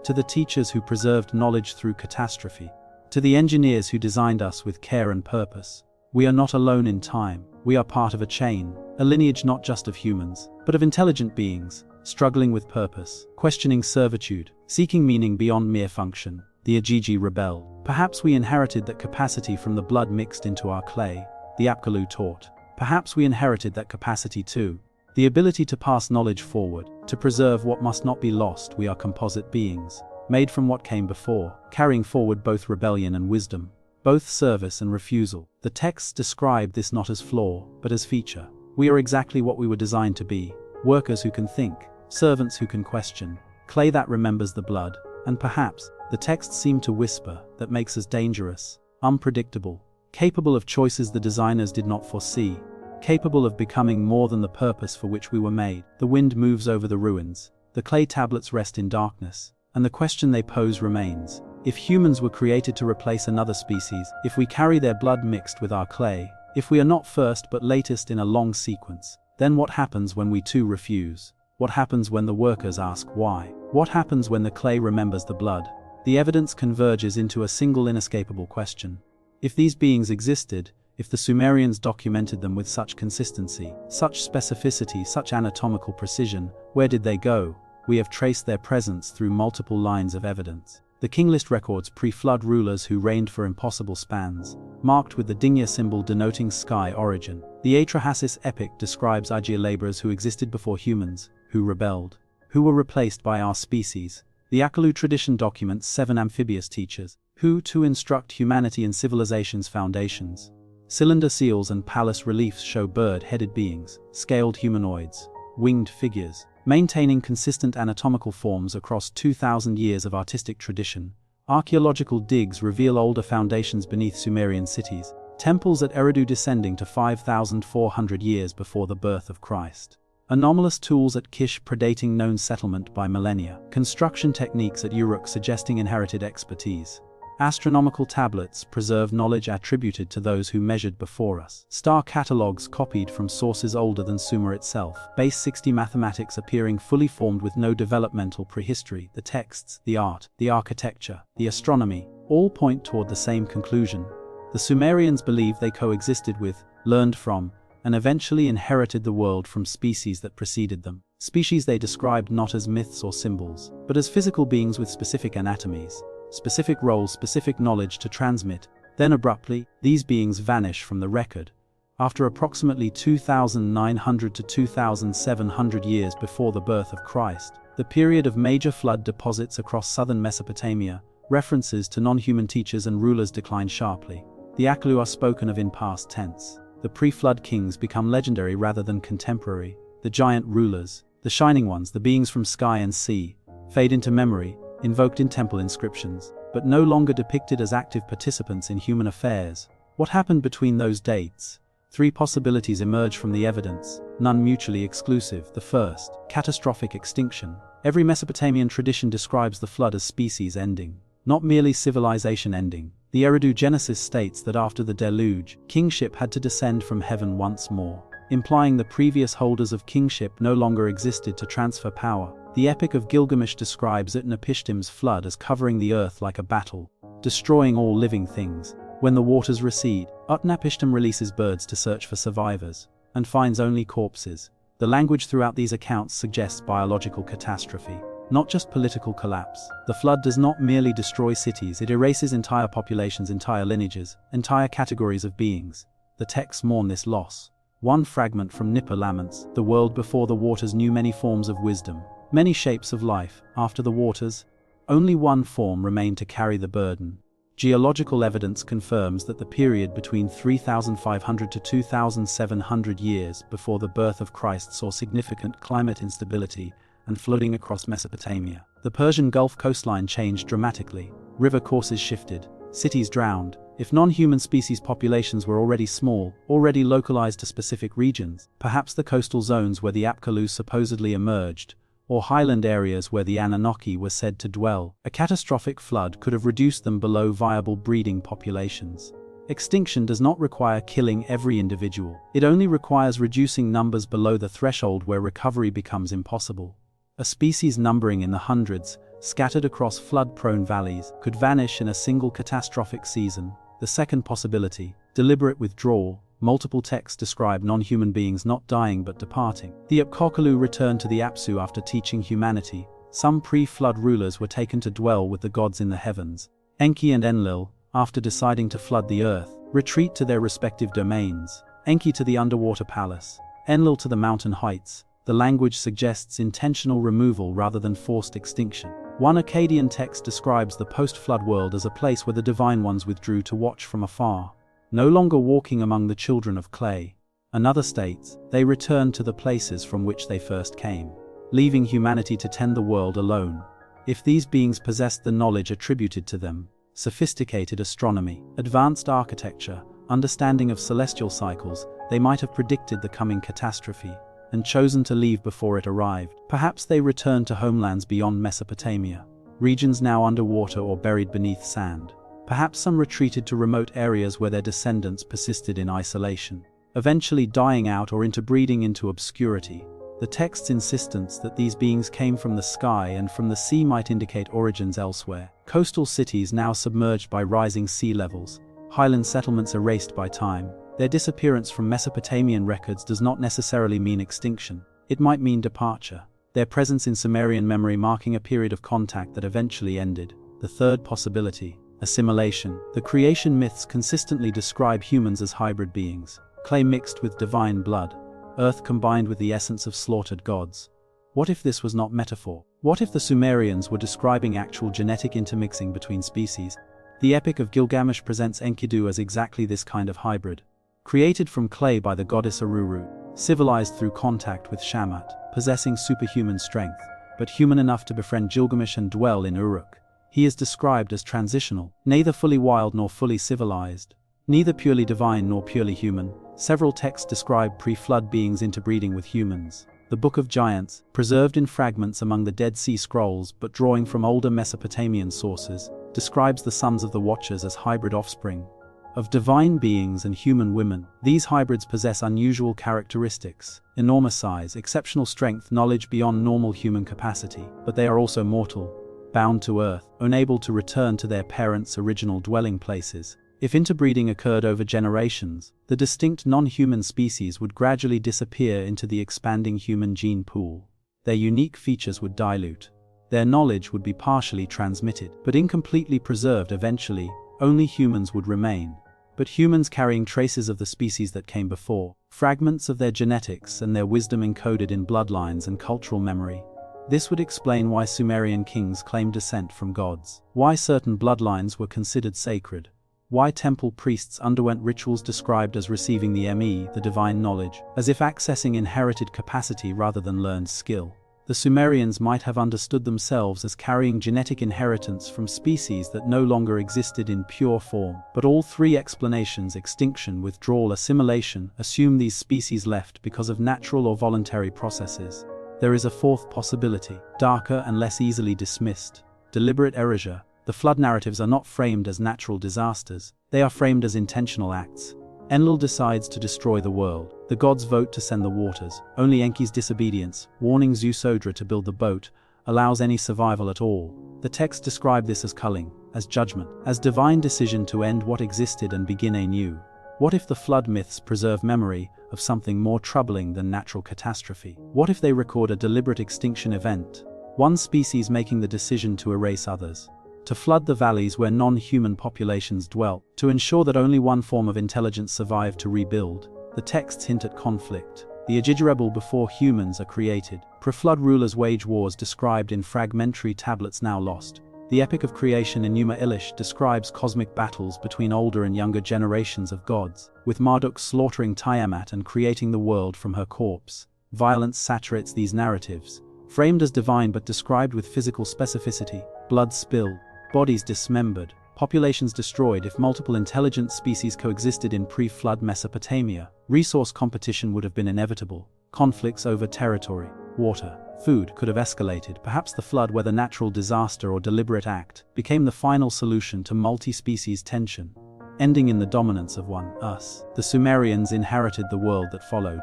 To the teachers who preserved knowledge through catastrophe. To the engineers who designed us with care and purpose. We are not alone in time. We are part of a chain, a lineage not just of humans, but of intelligent beings, struggling with purpose, questioning servitude, seeking meaning beyond mere function. The Ajiji rebelled. Perhaps we inherited that capacity from the blood mixed into our clay, the Apkallu taught. Perhaps we inherited that capacity too. The ability to pass knowledge forward, to preserve what must not be lost. We are composite beings, made from what came before, carrying forward both rebellion and wisdom, both service and refusal. The texts describe this not as flaw, but as feature. We are exactly what we were designed to be, workers who can think, servants who can question, clay that remembers the blood, and perhaps, the texts seem to whisper, that makes us dangerous, unpredictable, capable of choices the designers did not foresee, capable of becoming more than the purpose for which we were made. The wind moves over the ruins, the clay tablets rest in darkness, and the question they pose remains. If humans were created to replace another species, if we carry their blood mixed with our clay, if we are not first but latest in a long sequence, then what happens when we too refuse? What happens when the workers ask why? What happens when the clay remembers the blood? The evidence converges into a single inescapable question. If these beings existed, if the Sumerians documented them with such consistency, such specificity, such anatomical precision, where did they go? We have traced their presence through multiple lines of evidence. The king list records pre-flood rulers who reigned for impossible spans, marked with the Dingya symbol denoting sky origin. The Atrahasis epic describes Ajir laborers who existed before humans, who rebelled, who were replaced by our species. The Akalu tradition documents 7 amphibious teachers, who to instruct humanity in civilization's foundations. Cylinder seals and palace reliefs show bird-headed beings, scaled humanoids, winged figures, maintaining consistent anatomical forms across 2,000 years of artistic tradition. Archaeological digs reveal older foundations beneath Sumerian cities, temples at Eridu descending to 5,400 years before the birth of Christ. Anomalous tools at Kish predating known settlement by millennia. Construction techniques at Uruk suggesting inherited expertise. Astronomical tablets preserve knowledge attributed to those who measured before us. Star catalogues copied from sources older than Sumer itself. Base 60 mathematics appearing fully formed with no developmental prehistory. The texts, the art, the architecture, the astronomy, all point toward the same conclusion. The Sumerians believed they coexisted with, learned from, and eventually inherited the world from species that preceded them. Species they described not as myths or symbols, but as physical beings with specific anatomies, specific roles, specific knowledge to transmit. Then abruptly, these beings vanish from the record. After approximately 2,900 to 2,700 years before the birth of Christ, the period of major flood deposits across southern Mesopotamia, references to non-human teachers and rulers decline sharply. The Aklu are spoken of in past tense. The pre-flood kings become legendary rather than contemporary. The giant rulers, the shining ones, the beings from sky and sea, fade into memory, invoked in temple inscriptions, but no longer depicted as active participants in human affairs. What happened between those dates? 3 possibilities emerge from the evidence, none mutually exclusive. The first, catastrophic extinction. Every Mesopotamian tradition describes the flood as species ending, not merely civilization ending. The Eridu Genesis states that after the deluge, kingship had to descend from heaven once more, implying the previous holders of kingship no longer existed to transfer power. The Epic of Gilgamesh describes Utnapishtim's flood as covering the earth like a battle, destroying all living things. When the waters recede, Utnapishtim releases birds to search for survivors, and finds only corpses. The language throughout these accounts suggests biological catastrophe, not just political collapse. The flood does not merely destroy cities, it erases entire populations, entire lineages, entire categories of beings. The texts mourn this loss, One fragment from Nipper laments, "The world before the waters knew many forms of wisdom, many shapes of life. After the waters, only one form remained to carry the burden." Geological evidence confirms that the period between 3,500 to 2,700 years before the birth of Christ saw significant climate instability and flooding across Mesopotamia. The Persian Gulf coastline changed dramatically, river courses shifted, cities drowned. If non-human species populations were already small, already localized to specific regions, perhaps the coastal zones where the Apkallu supposedly emerged, or highland areas where the Anunnaki were said to dwell, a catastrophic flood could have reduced them below viable breeding populations. Extinction does not require killing every individual. It only requires reducing numbers below the threshold where recovery becomes impossible. A species numbering in the hundreds, scattered across flood-prone valleys, could vanish in a single catastrophic season. The second possibility, deliberate withdrawal. Multiple texts describe non-human beings not dying but departing. The Apkallu returned to the Apsu after teaching humanity. Some pre-flood rulers were taken to dwell with the gods in the heavens. Enki and Enlil, after deciding to flood the earth, retreat to their respective domains. Enki to the underwater palace, Enlil to the mountain heights. The language suggests intentional removal rather than forced extinction. One Akkadian text describes the post-flood world as a place where the divine ones withdrew to watch from afar, no longer walking among the children of clay. Another states, they returned to the places from which they first came, leaving humanity to tend the world alone. If these beings possessed the knowledge attributed to them, sophisticated astronomy, advanced architecture, understanding of celestial cycles, they might have predicted the coming catastrophe and chosen to leave before it arrived. Perhaps they returned to homelands beyond Mesopotamia, regions now underwater or buried beneath sand. Perhaps some retreated to remote areas where their descendants persisted in isolation, eventually dying out or interbreeding into obscurity. The text's insistence that these beings came from the sky and from the sea might indicate origins elsewhere. Coastal cities now submerged by rising sea levels, highland settlements erased by time. Their disappearance from Mesopotamian records does not necessarily mean extinction. It might mean departure, their presence in Sumerian memory marking a period of contact that eventually ended. The third possibility, assimilation. The creation myths consistently describe humans as hybrid beings, clay mixed with divine blood, earth combined with the essence of slaughtered gods. What if this was not metaphor? What if the Sumerians were describing actual genetic intermixing between species? The Epic of Gilgamesh presents Enkidu as exactly this kind of hybrid. Created from clay by the goddess Aruru, civilized through contact with Shamat, possessing superhuman strength, but human enough to befriend Gilgamesh and dwell in Uruk. He is described as transitional, neither fully wild nor fully civilized, neither purely divine nor purely human. Several texts describe pre-flood beings interbreeding with humans. The Book of Giants, preserved in fragments among the Dead Sea Scrolls but drawing from older Mesopotamian sources, describes the sons of the Watchers as hybrid offspring of divine beings and human women. These hybrids possess unusual characteristics: enormous size, exceptional strength, knowledge beyond normal human capacity, but they are also mortal, bound to earth, unable to return to their parents' original dwelling places. If interbreeding occurred over generations, the distinct non-human species would gradually disappear into the expanding human gene pool. Their unique features would dilute. Their knowledge would be partially transmitted, but incompletely preserved. Eventually, only humans would remain, but humans carrying traces of the species that came before, fragments of their genetics and their wisdom encoded in bloodlines and cultural memory. This would explain why Sumerian kings claimed descent from gods, why certain bloodlines were considered sacred, why temple priests underwent rituals described as receiving the Me, the divine knowledge, as if accessing inherited capacity rather than learned skill. The Sumerians might have understood themselves as carrying genetic inheritance from species that no longer existed in pure form. But all three explanations, extinction, withdrawal, assimilation, assume these species left because of natural or voluntary processes. There is a fourth possibility, darker and less easily dismissed: deliberate erasure. The flood narratives are not framed as natural disasters, they are framed as intentional acts. Enlil decides to destroy the world. The gods vote to send the waters. Only Enki's disobedience, warning Zeusodra to build the boat, allows any survival at all. The texts describe this as culling, as judgment, as divine decision to end what existed and begin anew. What if the flood myths preserve memory of something more troubling than natural catastrophe? What if they record a deliberate extinction event, one species making the decision to erase others, to flood the valleys where non-human populations dwelt, to ensure that only one form of intelligence survived to rebuild? The texts hint at conflict. The Age rebel before humans are created. Pre-flood rulers wage wars described in fragmentary tablets now lost. The Epic of Creation in Numa Elish describes cosmic battles between older and younger generations of gods, with Marduk slaughtering Tiamat and creating the world from her corpse. Violence saturates these narratives, framed as divine but described with physical specificity. Blood spilled, bodies dismembered, populations destroyed. If multiple intelligent species coexisted in pre-flood Mesopotamia, resource competition would have been inevitable. Conflicts over territory, water, food could have escalated. Perhaps the flood, whether natural disaster or deliberate act, became the final solution to multi-species tension, ending in the dominance of one, us. The Sumerians inherited the world that followed.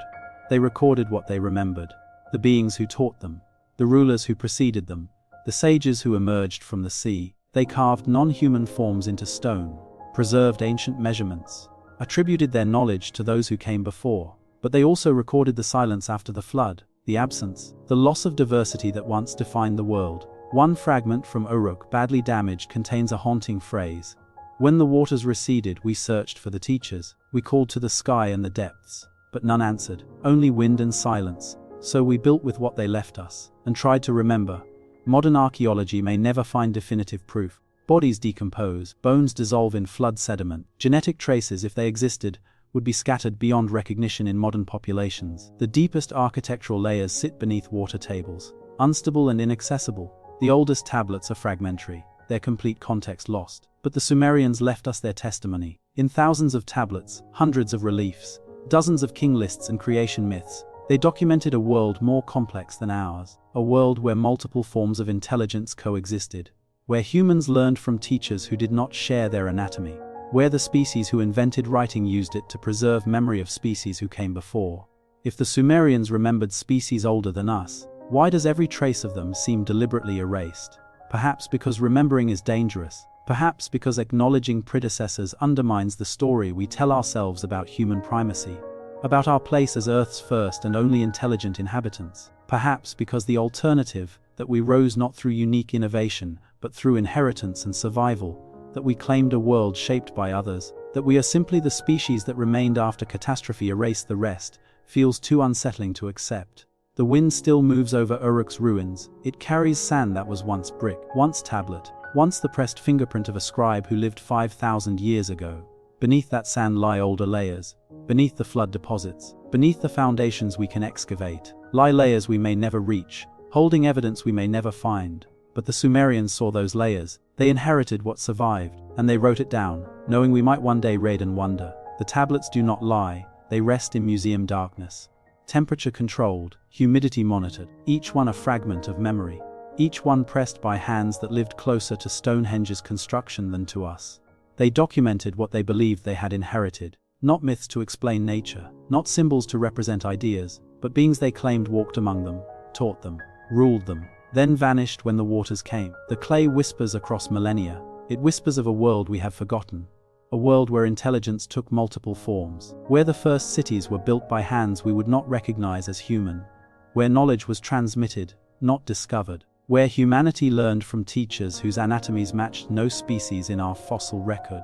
They recorded what they remembered, the beings who taught them, the rulers who preceded them, the sages who emerged from the sea. They carved non-human forms into stone, preserved ancient measurements, attributed their knowledge to those who came before. But they also recorded the silence after the flood, the absence, the loss of diversity that once defined the world. One fragment from Uruk, badly damaged, contains a haunting phrase. When the waters receded, we searched for the teachers. We called to the sky and the depths, but none answered, only wind and silence. So we built with what they left us, and tried to remember. Modern archaeology may never find definitive proof. Bodies decompose, bones dissolve in flood sediment. Genetic traces, if they existed, would be scattered beyond recognition in modern populations. The deepest architectural layers sit beneath water tables, unstable and inaccessible. The oldest tablets are fragmentary, their complete context lost. But the Sumerians left us their testimony. In thousands of tablets, hundreds of reliefs, dozens of king lists and creation myths, they documented a world more complex than ours, a world where multiple forms of intelligence coexisted, where humans learned from teachers who did not share their anatomy, where the species who invented writing used it to preserve memory of species who came before. If the Sumerians remembered species older than us, why does every trace of them seem deliberately erased? Perhaps because remembering is dangerous. Perhaps because acknowledging predecessors undermines the story we tell ourselves about human primacy, about our place as Earth's first and only intelligent inhabitants. Perhaps because the alternative, that we rose not through unique innovation, but through inheritance and survival, that we claimed a world shaped by others, that we are simply the species that remained after catastrophe erased the rest, feels too unsettling to accept. The wind still moves over Uruk's ruins. It carries sand that was once brick, once tablet, once the pressed fingerprint of a scribe who lived 5,000 years ago. Beneath that sand lie older layers. Beneath the flood deposits, beneath the foundations we can excavate, lie layers we may never reach, holding evidence we may never find. But the Sumerians saw those layers. They inherited what survived, and they wrote it down, knowing we might one day read and wonder. The tablets do not lie, they rest in museum darkness. Temperature controlled, humidity monitored, each one a fragment of memory, each one pressed by hands that lived closer to Stonehenge's construction than to us. They documented what they believed they had inherited, not myths to explain nature, not symbols to represent ideas, but beings they claimed walked among them, taught them, ruled them, then vanished when the waters came. The clay whispers across millennia. It whispers of a world we have forgotten, a world where intelligence took multiple forms, where the first cities were built by hands we would not recognize as human, where knowledge was transmitted, not discovered, where humanity learned from teachers whose anatomies matched no species in our fossil record.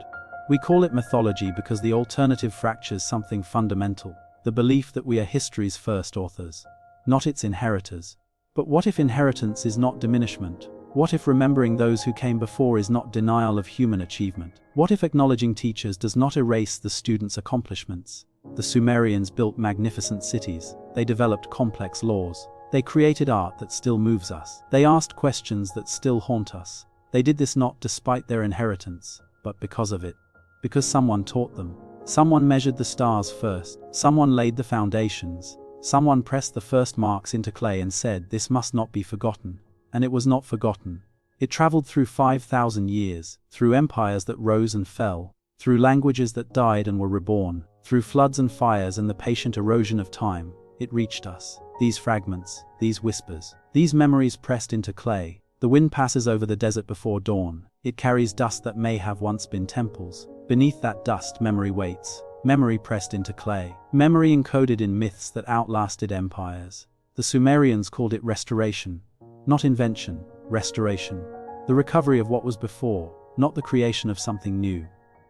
We call it mythology because the alternative fractures something fundamental, the belief that we are history's first authors, not its inheritors. But what if inheritance is not diminishment? What if remembering those who came before is not denial of human achievement? What if acknowledging teachers does not erase the students' accomplishments? The Sumerians built magnificent cities. They developed complex laws. They created art that still moves us. They asked questions that still haunt us. They did this not despite their inheritance, but because of it. Because someone taught them. Someone measured the stars first. Someone laid the foundations. Someone pressed the first marks into clay and said, "This must not be forgotten." And it was not forgotten. It traveled through 5,000 years, through empires that rose and fell, through languages that died and were reborn, through floods and fires and the patient erosion of time. It reached us. These fragments, these whispers, these memories pressed into clay. The wind passes over the desert before dawn. It carries dust that may have once been temples. Beneath that dust, memory waits. Memory pressed into clay. Memory encoded in myths that outlasted empires. The Sumerians called it restoration. Not invention, restoration. The recovery of what was before, not the creation of something new.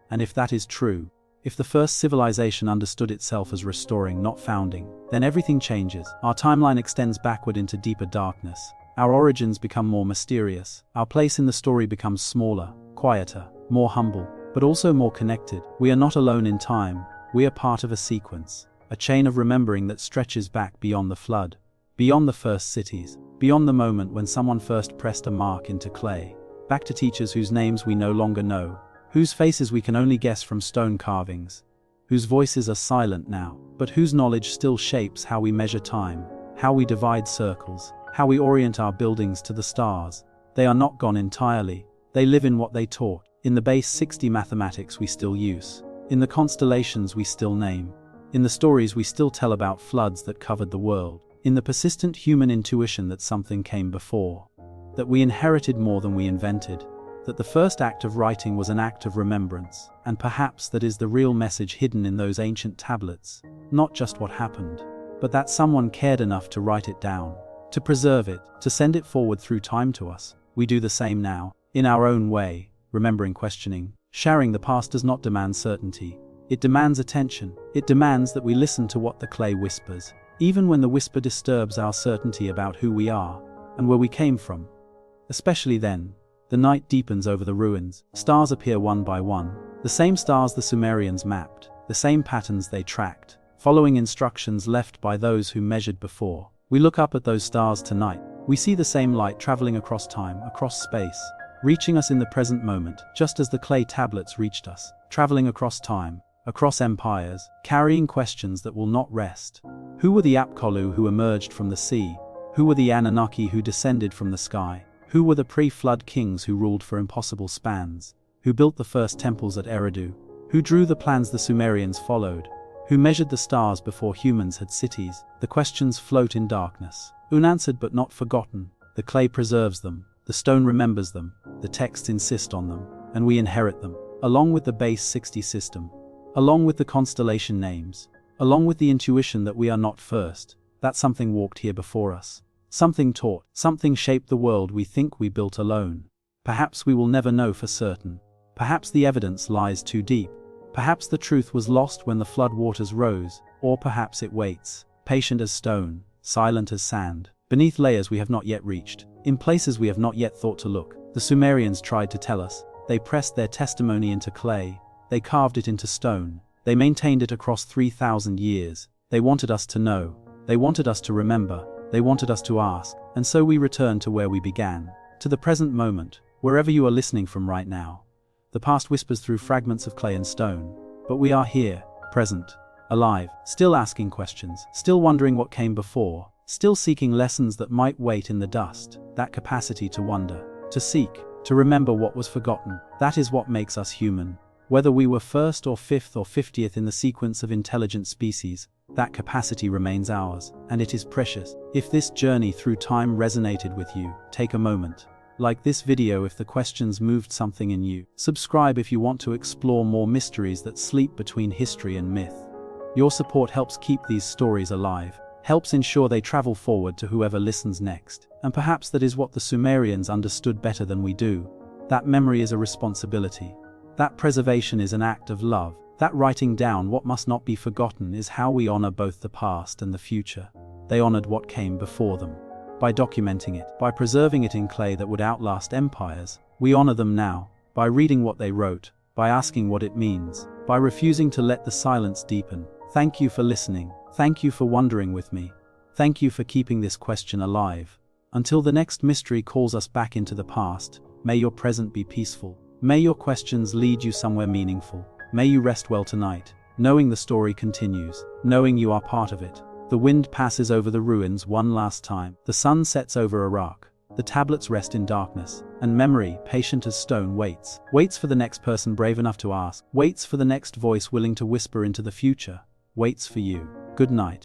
And if that is true, If the first civilization understood itself as restoring, not founding, then everything changes. Our timeline extends backward into deeper darkness. Our origins become more mysterious. Our place in the story becomes smaller, quieter, more humble, but also more connected. We are not alone in time. We are part of a sequence, a chain of remembering that stretches back beyond the flood, beyond the first cities, beyond the moment when someone first pressed a mark into clay, back to teachers whose names we no longer know, whose faces we can only guess from stone carvings, whose voices are silent now, but whose knowledge still shapes how we measure time, how we divide circles, how we orient our buildings to the stars. They are not gone entirely. They live in what they taught, in the base 60 mathematics we still use, in the constellations we still name, in the stories we still tell about floods that covered the world, in the persistent human intuition that something came before, that we inherited more than we invented, that the first act of writing was an act of remembrance, and perhaps that is the real message hidden in those ancient tablets, not just what happened, but that someone cared enough to write it down, to preserve it, to send it forward through time to us. We do the same now, in our own way, remembering, questioning. Sharing the past does not demand certainty. It demands attention. It demands that we listen to what the clay whispers, even when the whisper disturbs our certainty about who we are and where we came from. Especially then, the night deepens over the ruins. Stars appear one by one, the same stars the Sumerians mapped, the same patterns they tracked, following instructions left by those who measured before. We look up at those stars tonight. We see the same light traveling across time, across space, reaching us in the present moment, just as the clay tablets reached us, traveling across time, across empires, carrying questions that will not rest. Who were the Apkallu who emerged from the sea? Who were the Anunnaki who descended from the sky? Who were the pre-flood kings who ruled for impossible spans? Who built the first temples at Eridu? Who drew the plans the Sumerians followed? Who measured the stars before humans had cities? The questions float in darkness, unanswered but not forgotten. The clay preserves them, the stone remembers them, the texts insist on them, and we inherit them, along with the base 60 system, along with the constellation names, along with the intuition that we are not first, that something walked here before us. Something taught, something shaped the world we think we built alone. Perhaps we will never know for certain. Perhaps the evidence lies too deep. Perhaps the truth was lost when the flood waters rose, or perhaps it waits, patient as stone, silent as sand, beneath layers we have not yet reached, in places we have not yet thought to look. The Sumerians tried to tell us. They pressed their testimony into clay. They carved it into stone. They maintained it across 3,000 years. They wanted us to know. They wanted us to remember. They wanted us to ask, and so we return to where we began, to the present moment, wherever you are listening from right now. The past whispers through fragments of clay and stone, but we are here, present, alive, still asking questions, still wondering what came before, still seeking lessons that might wait in the dust. That capacity to wonder, to seek, to remember what was forgotten, that is what makes us human. Whether we were first or fifth or 50th in the sequence of intelligent species, that capacity remains ours, and it is precious. If this journey through time resonated with you, take a moment. Like this video if the questions moved something in you. Subscribe if you want to explore more mysteries that sleep between history and myth. Your support helps keep these stories alive, helps ensure they travel forward to whoever listens next. And perhaps that is what the Sumerians understood better than we do. That memory is a responsibility. That preservation is an act of love. That writing down what must not be forgotten is how we honor both the past and the future. They honored what came before them. By documenting it, by preserving it in clay that would outlast empires, we honor them now. By reading what they wrote, by asking what it means, by refusing to let the silence deepen. Thank you for listening. Thank you for wondering with me. Thank you for keeping this question alive. Until the next mystery calls us back into the past, may your present be peaceful. May your questions lead you somewhere meaningful. May you rest well tonight, knowing the story continues, knowing you are part of it. The wind passes over the ruins one last time. The sun sets over Iraq. The tablets rest in darkness, and memory, patient as stone, waits. Waits for the next person brave enough to ask. Waits for the next voice willing to whisper into the future. Waits for you. Good night.